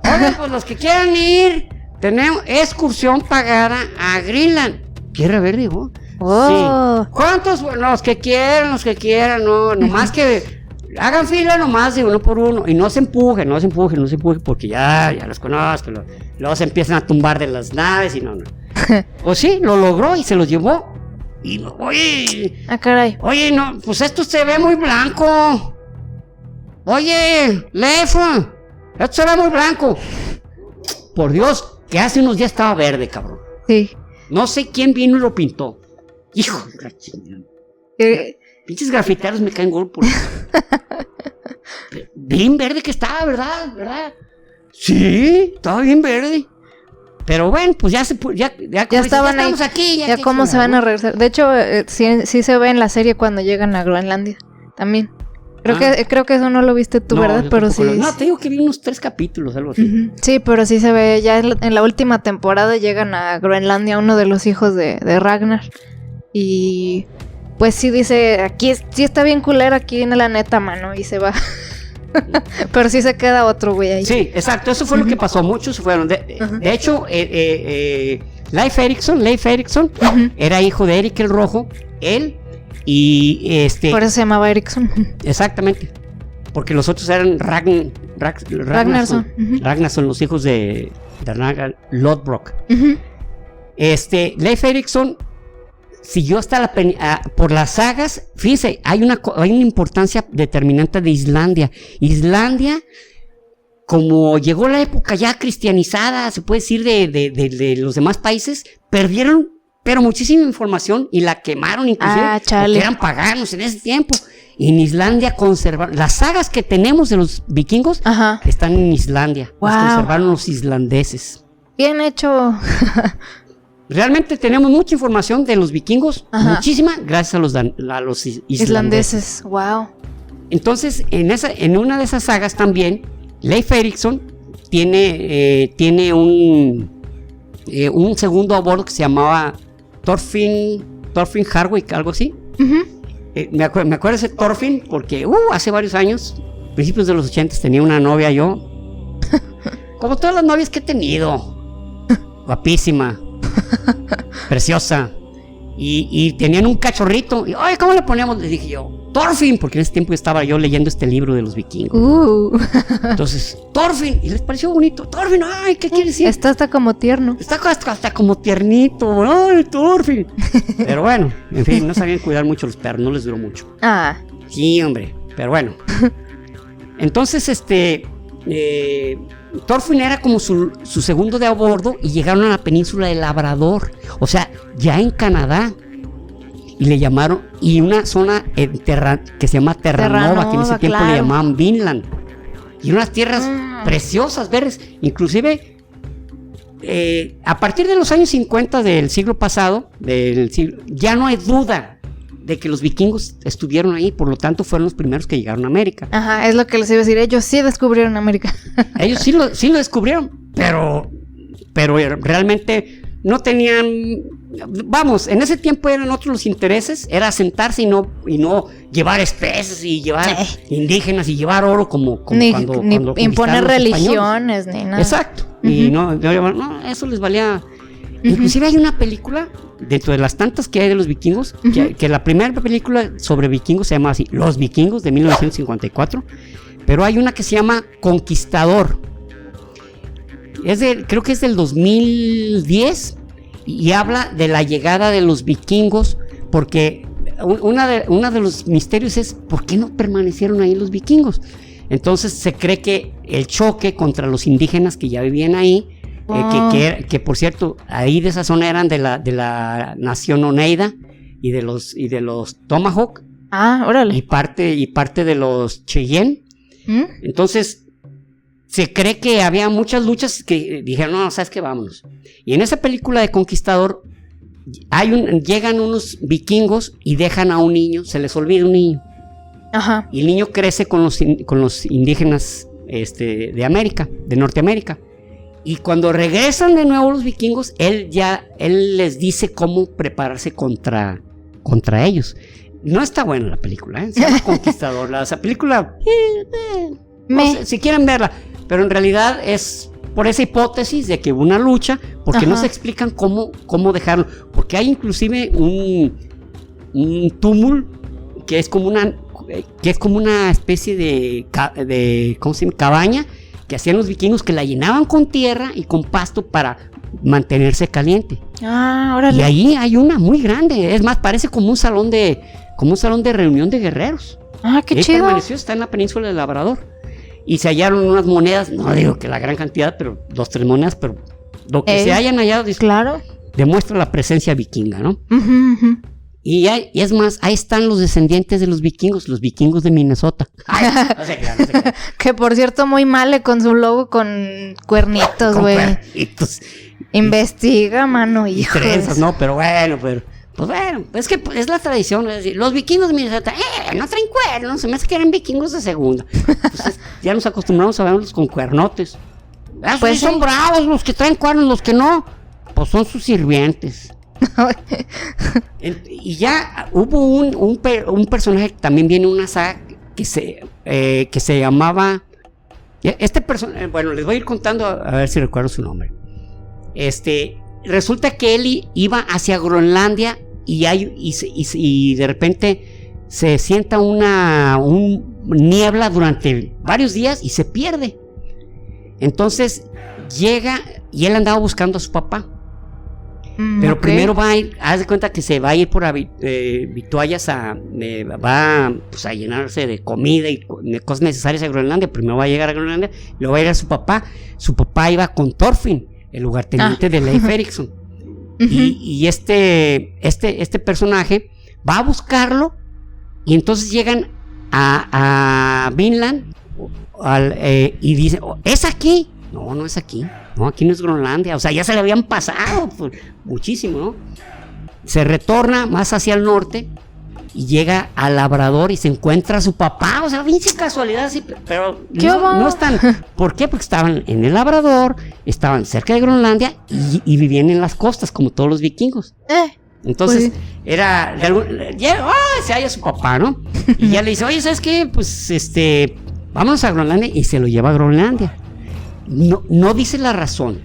Oye, pues los que quieran ir, tenemos excursión pagada a Greenland. Tierra verde, ¿no? Oh. Sí. ¿Cuántos? Los que quieran, no, nomás que hagan fila nomás de uno por uno y no se empujen porque ya los conozco, luego se empiezan a tumbar de las naves y no. Pues sí, lo logró y se los llevó. Y oye, caray. Oye, no, pues esto se ve muy blanco. Oye, Leif, esto se ve muy blanco. Por Dios, que hace unos días estaba verde, cabrón. Sí. No sé quién vino y lo pintó. Hijo de la chingada. Pinches grafiteros me caen gordo por eso. Bien verde que estaba, ¿verdad? Sí, estaba bien verde. Pero bueno, pues ya estaban ahí. Aquí, ya cómo se van a regresar. De hecho, sí se ve en la serie cuando llegan a Groenlandia. También. Creo que eso no lo viste tú, ¿verdad? Pero sí. No, te digo que vi unos 3 capítulos, algo así. Uh-huh. Sí, pero sí se ve. Ya en la última temporada llegan a Groenlandia uno de los hijos de Ragnar. Y pues sí dice, aquí sí está bien culero aquí en la neta, mano. Y se va. Pero sí se queda otro güey ahí. Sí, exacto. Eso fue lo que pasó. Muchos fueron. De hecho, Leif Erikson uh-huh, era hijo de Eric el Rojo. Él y por eso se llamaba Erikson. Exactamente. Porque los otros eran Ragnarsson. Uh-huh. Ragnarsson, los hijos de Ragnar Lodbrok. Uh-huh. Leif Erikson siguió hasta por las sagas. Fíjense, hay una importancia determinante de Islandia. Islandia, como llegó la época ya cristianizada, se puede decir, de los demás países, perdieron pero muchísima información y la quemaron inclusive, porque eran paganos en ese tiempo. Y en Islandia conservaron las sagas que tenemos de los vikingos. Ajá. Están en Islandia. Wow. Las conservaron los islandeses. Bien hecho. Realmente tenemos mucha información de los vikingos, muchísima, gracias a los islandeses. Wow. Entonces, en una de esas sagas también, Leif Erikson tiene un segundo a bordo que se llamaba Thorfinn Harwick, algo así. Me acuerdo de ese Thorfinn porque hace varios años, principios de los 80, tenía una novia yo, como todas las novias que he tenido, guapísima, preciosa, y tenían un cachorrito, y oye, ¿cómo le ponemos? Le dije yo, Thorfinn, porque en ese tiempo estaba yo leyendo este libro de los vikingos. Entonces, Thorfinn, y les pareció bonito. Thorfinn, ay, ¿qué quiere decir? Está hasta como tierno. Está hasta como tiernito, ay, Thorfinn. Pero bueno, en fin, no sabían cuidar mucho los perros, no les duró mucho. Sí, hombre, pero bueno. Entonces, Thorfinn era como su segundo de a bordo y llegaron a la península de Labrador, o sea, ya en Canadá. Y le llamaron, y una zona que se llama Terranova, que en ese tiempo le llamaban Vinland. Y unas tierras preciosas, verdes. Inclusive, a partir de los años 50 del siglo pasado, ya no hay duda de que los vikingos estuvieron ahí. Por lo tanto, fueron los primeros que llegaron a América. Ajá, es lo que les iba a decir. Ellos sí descubrieron América. Ellos sí lo descubrieron, pero realmente no tenían... Vamos, en ese tiempo eran otros los intereses, era asentarse y no llevar especies y llevar indígenas y llevar oro como cuando imponer religiones ni nada. Exacto. Y no, eso les valía. Inclusive hay una película dentro de las tantas que hay de los vikingos, que la primera película sobre vikingos se llama así, Los Vikingos, de 1954, pero hay una que se llama Conquistador. Creo que es del 2010 y habla de la llegada de los vikingos, porque uno de los misterios es ¿por qué no permanecieron ahí los vikingos? Entonces se cree que el choque contra los indígenas que ya vivían ahí, que por cierto, ahí de esa zona eran de la nación Oneida y de los Tomahawk, órale, y parte de los Cheyenne. Entonces se cree que había muchas luchas que dijeron, no, sabes qué, vámonos. Y en esa película de Conquistador llegan unos vikingos y dejan a un niño, se les olvida un niño. Ajá. Y el niño crece con los indígenas de América, de Norteamérica. Y cuando regresan de nuevo los vikingos, él les dice cómo prepararse contra ellos. No está buena la película, se llama Conquistador. Esa película, no sé, si quieren verla, pero en realidad es por esa hipótesis de que hubo una lucha, porque no se explican cómo dejarlo, porque hay inclusive un túmulo que es como una especie de ¿cómo se llama? Cabaña que hacían los vikingos, que la llenaban con tierra y con pasto para mantenerse caliente. Órale. Y ahí hay una muy grande, es más, parece como un salón de reunión de guerreros. Qué chido. Está en la península de Labrador. Y se hallaron unas monedas, no digo que la gran cantidad, pero 2, 3 monedas, pero lo que se hayan hallado demuestra la presencia vikinga, ¿no? Y es más, ahí están los descendientes de los vikingos de Minnesota. No sé qué. Que por cierto, muy male con su logo con cuernitos, güey. Investiga, mano, hijo. Y trenzas, no, pero bueno, pues bueno, es que es la tradición, es decir, los vikingos de Minnesota, no traen cuernos, se me hace que eran vikingos de segunda. Entonces ya nos acostumbramos a verlos con cuernotes. Pues son bravos los que traen cuernos, los que no, pues son sus sirvientes. Y ya hubo un personaje que también viene en una saga que se llamaba, bueno, les voy a ir contando a ver si recuerdo su nombre. Resulta que él iba hacia Groenlandia y de repente se sienta una niebla durante varios días y se pierde. Entonces llega y él andaba buscando a su papá. Pero ok. primero va a ir, haz de cuenta que se va a ir por vituallas va pues, a llenarse de comida y de cosas necesarias a Groenlandia. Primero va a llegar a Groenlandia, luego va a ir a su papá. Su papá iba con Thorfinn, el lugarteniente de Leif Erikson. Y este personaje va a buscarlo y entonces llegan a Vinland y dice, ¿es aquí? No, no es aquí. No, aquí no es Groenlandia. O sea, ya se le habían pasado muchísimo, ¿no? Se retorna más hacia el norte y llega a Labrador y se encuentra a su papá. O sea, pinche casualidad, sí, pero no están. ¿Por qué? Porque estaban en el Labrador, estaban cerca de Groenlandia y vivían en las costas, como todos los vikingos. Entonces, pues, era. Se halla su papá, ¿no? Y ya le dice, oye, ¿sabes qué? Pues vámonos a Groenlandia y se lo lleva a Groenlandia. No dice la razón,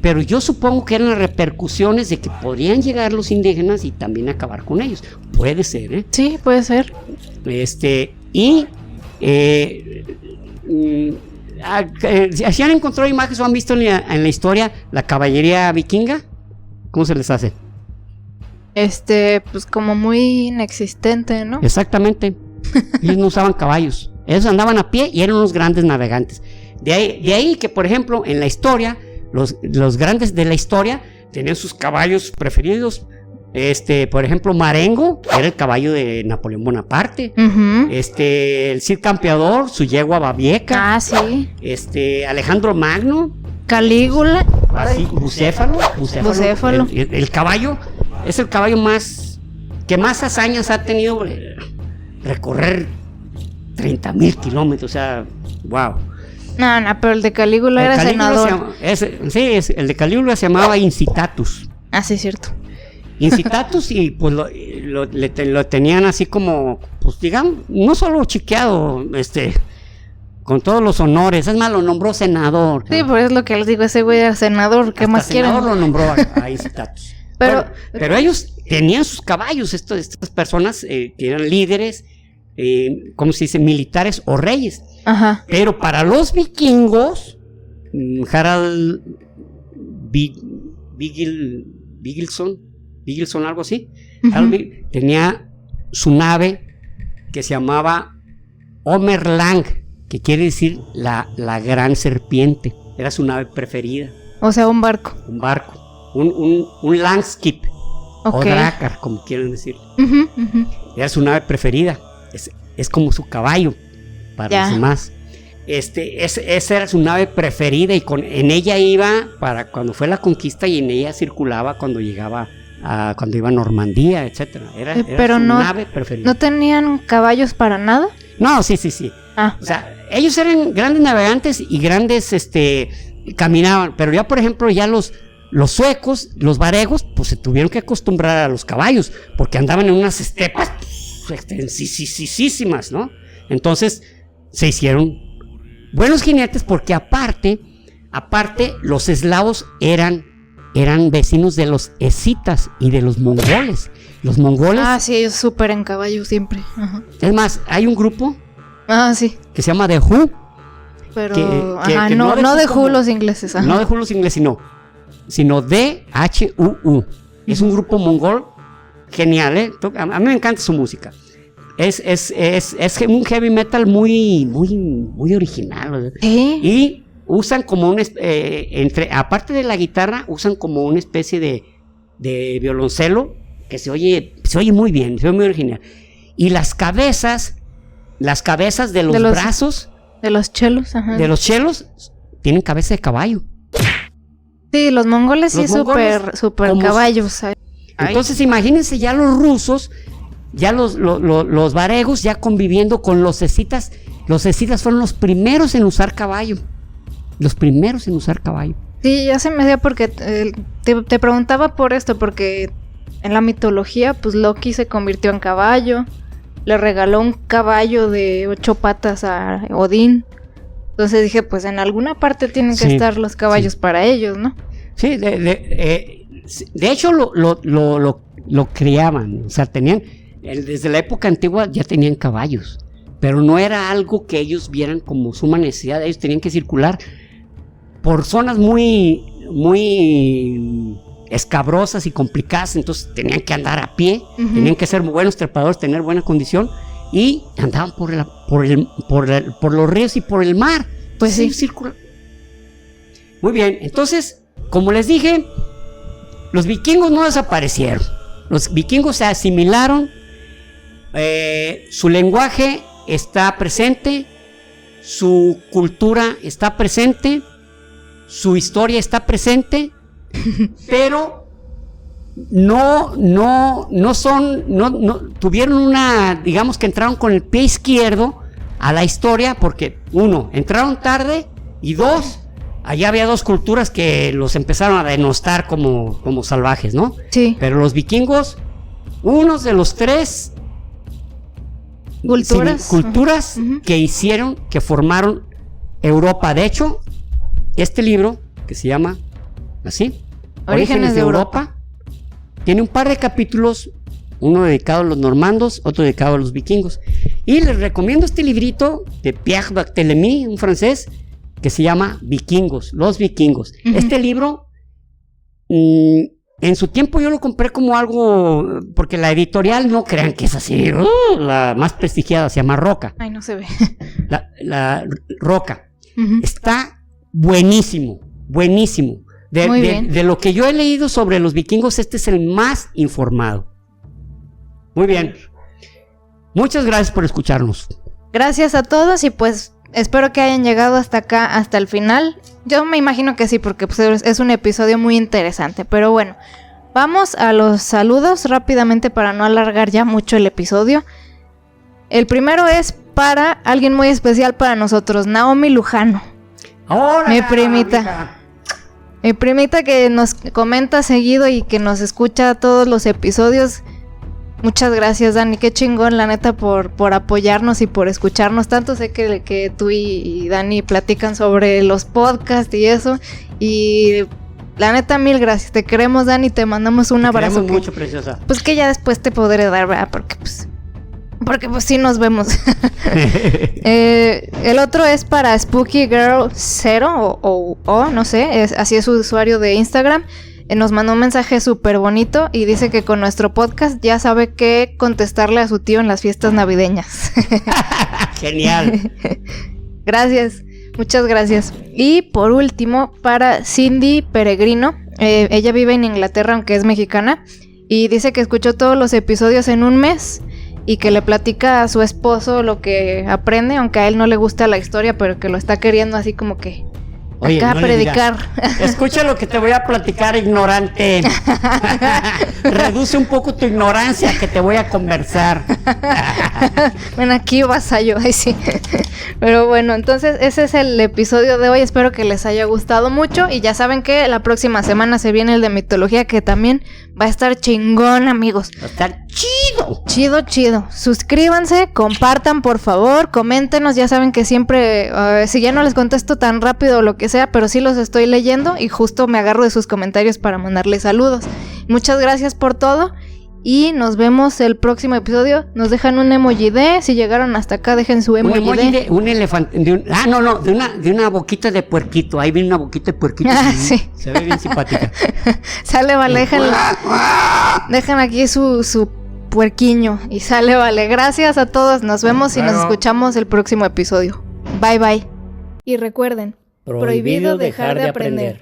pero yo supongo que eran las repercusiones de que podrían llegar los indígenas y también acabar con ellos. Puede ser, ¿eh? Sí, puede ser. ¿Si han encontrado imágenes o han visto en la historia la caballería vikinga? ¿Cómo se les hace? Pues como muy inexistente, ¿no? Exactamente. Ellos no usaban caballos. Ellos andaban a pie y eran unos grandes navegantes. De ahí que, por ejemplo, en la historia, los grandes de la historia tenían sus caballos preferidos. Por ejemplo, Marengo era el caballo de Napoleón Bonaparte. El Cid Campeador, su yegua Babieca. Ah, sí. Alejandro Magno. Calígula. Así, Bucéfalo. El caballo es el caballo que más hazañas ha tenido. Recorrer 30,000 kilómetros, o sea, wow. No, pero el de Calígula era senador. El de Calígula se llamaba Incitatus. Ah, sí, cierto. Incitatus y pues lo tenían así como, pues digamos, no solo chiqueado, con todos los honores, es más, lo nombró senador. Sí, por eso es lo que les digo, ese güey era senador, ¿qué más quieren? Senador lo nombró a Incitatus. Pero ellos tenían sus caballos, estas personas que eran líderes, ¿cómo se dice? Militares o reyes. Ajá. Pero para los vikingos, Harald Vigilson, algo así, tenía su nave que se llamaba Omerlang, que quiere decir la gran serpiente. Era su nave preferida. O sea, un barco. Un Langskip. Okay. O Drakkar, como quieren decir. Era su nave preferida. Es como su caballo para los demás. Esa era su nave preferida y en ella iba para cuando fue la conquista y en ella circulaba cuando llegaba cuando iba a Normandía, etcétera. Era pero su nave preferida. ¿No tenían caballos para nada? No, sí. O sea, ellos eran grandes navegantes y grandes caminaban, pero ya por ejemplo ya los suecos, los varegos, pues se tuvieron que acostumbrar a los caballos porque andaban en unas estepas extensísimas, ¿no? Entonces se hicieron buenos jinetes porque aparte los eslavos eran vecinos de los escitas y de los mongoles. Los mongoles. Ah, sí, ellos súper en caballo siempre. Ajá. Es más, hay un grupo. Ah, sí. Que se llama The Who. Pero que no The Who los ingleses. Ajá. No The Who los ingleses, sino DHUU. Es un grupo mongol genial, ¿eh? A mí me encanta su música. Es un heavy metal muy original. ¿Sí? Y usan como aparte de la guitarra, usan como una especie de violoncelo que se oye muy bien, se oye muy original. Y las cabezas de los brazos de los chelos, ajá. De los chelos tienen cabeza de caballo. Sí, los mongoles sí súper caballos. Entonces imagínense ya los rusos, ya los varegos ya conviviendo con los escitas. Los escitas fueron los primeros en usar caballo. Sí, ya se me hacía porque te preguntaba por esto, porque en la mitología, pues Loki se convirtió en caballo, le regaló un caballo de 8 patas a Odín. Entonces dije, pues en alguna parte tienen que estar los caballos para ellos, ¿no? Sí, de hecho lo criaban, o sea, desde la época antigua ya tenían caballos, pero no era algo que ellos vieran como suma necesidad. Ellos tenían que circular por zonas muy escabrosas y complicadas, entonces tenían que andar a pie, tenían que ser buenos trepadores, tener buena condición, y andaban por los ríos y por el mar. Pues sí. Círculo. Muy bien, entonces, como les dije, los vikingos no desaparecieron. Los vikingos se asimilaron, su lenguaje está presente, su cultura está presente, su historia está presente, pero no tuvieron digamos que entraron con el pie izquierdo a la historia, porque uno, entraron tarde, y dos, allá había dos culturas que los empezaron a denostar como salvajes, ¿no? Sí. Pero los vikingos, unos de los tres culturas que formaron Europa. De hecho, este libro, que se llama así, Orígenes de Europa, tiene un par de capítulos, uno dedicado a los normandos, otro dedicado a los vikingos. Y les recomiendo este librito de Pierre Barthélemy, un francés, que se llama Vikingos, los vikingos. Este libro, en su tiempo yo lo compré como algo, porque la editorial, no crean que es así, la más prestigiada, se llama Roca. Ay, no se ve. La Roca. Está buenísimo. De lo que yo he leído sobre los vikingos, este es el más informado. Muy bien. Muchas gracias por escucharnos. Gracias a todos, y pues espero que hayan llegado hasta acá, hasta el final. Yo me imagino que sí, porque pues, es un episodio muy interesante. Pero bueno, vamos a los saludos rápidamente para no alargar ya mucho el episodio. El primero es para alguien muy especial para nosotros, Naomi Lujano. ¡Hola! Mi primita. Amiga. Mi primita que nos comenta seguido y que nos escucha todos los episodios. Muchas gracias, Dani, qué chingón, la neta, por apoyarnos y por escucharnos tanto. Sé que tú y Dani platican sobre los podcasts y eso, y la neta, mil gracias, te queremos, Dani, te mandamos un abrazo. Te queremos mucho, preciosa. Pues que ya después te podré dar, ¿verdad? Porque pues sí nos vemos. El otro es para Spooky Girl 0 o no sé, así es su usuario de Instagram. Nos mandó un mensaje súper bonito y dice que con nuestro podcast ya sabe qué contestarle a su tío en las fiestas navideñas. Genial. Gracias, muchas gracias. Y por último, para Cindy Peregrino, ella vive en Inglaterra, aunque es mexicana, y dice que escuchó todos los episodios en un mes y que le platica a su esposo lo que aprende, aunque a él no le gusta la historia, pero que lo está queriendo así como que... Oye, acá no predicar. Escucha lo que te voy a platicar, ignorante. Reduce un poco tu ignorancia, que te voy a conversar. Ven aquí, vasallo. Ay, sí. Pero bueno, entonces ese es el episodio de hoy. Espero que les haya gustado mucho. Y ya saben que la próxima semana se viene el de mitología, que también va a estar chingón, amigos. Va a estar chido. Chido. Suscríbanse, compartan, por favor, coméntenos. Ya saben que siempre, si ya no les contesto tan rápido o lo que sea, pero sí los estoy leyendo y justo me agarro de sus comentarios para mandarles saludos. Muchas gracias por todo y nos vemos el próximo episodio. Nos dejan un emoji de, si llegaron hasta acá, dejen su emoji, de un elefante, de una boquita de puerquito. Ahí viene una boquita de puerquito. Sí. Se ve bien simpática. Sale, vale, dejan aquí su puerquiño y sale, vale. Gracias a todos, nos vemos y nos escuchamos el próximo episodio. Bye. Y recuerden, prohibido dejar de aprender.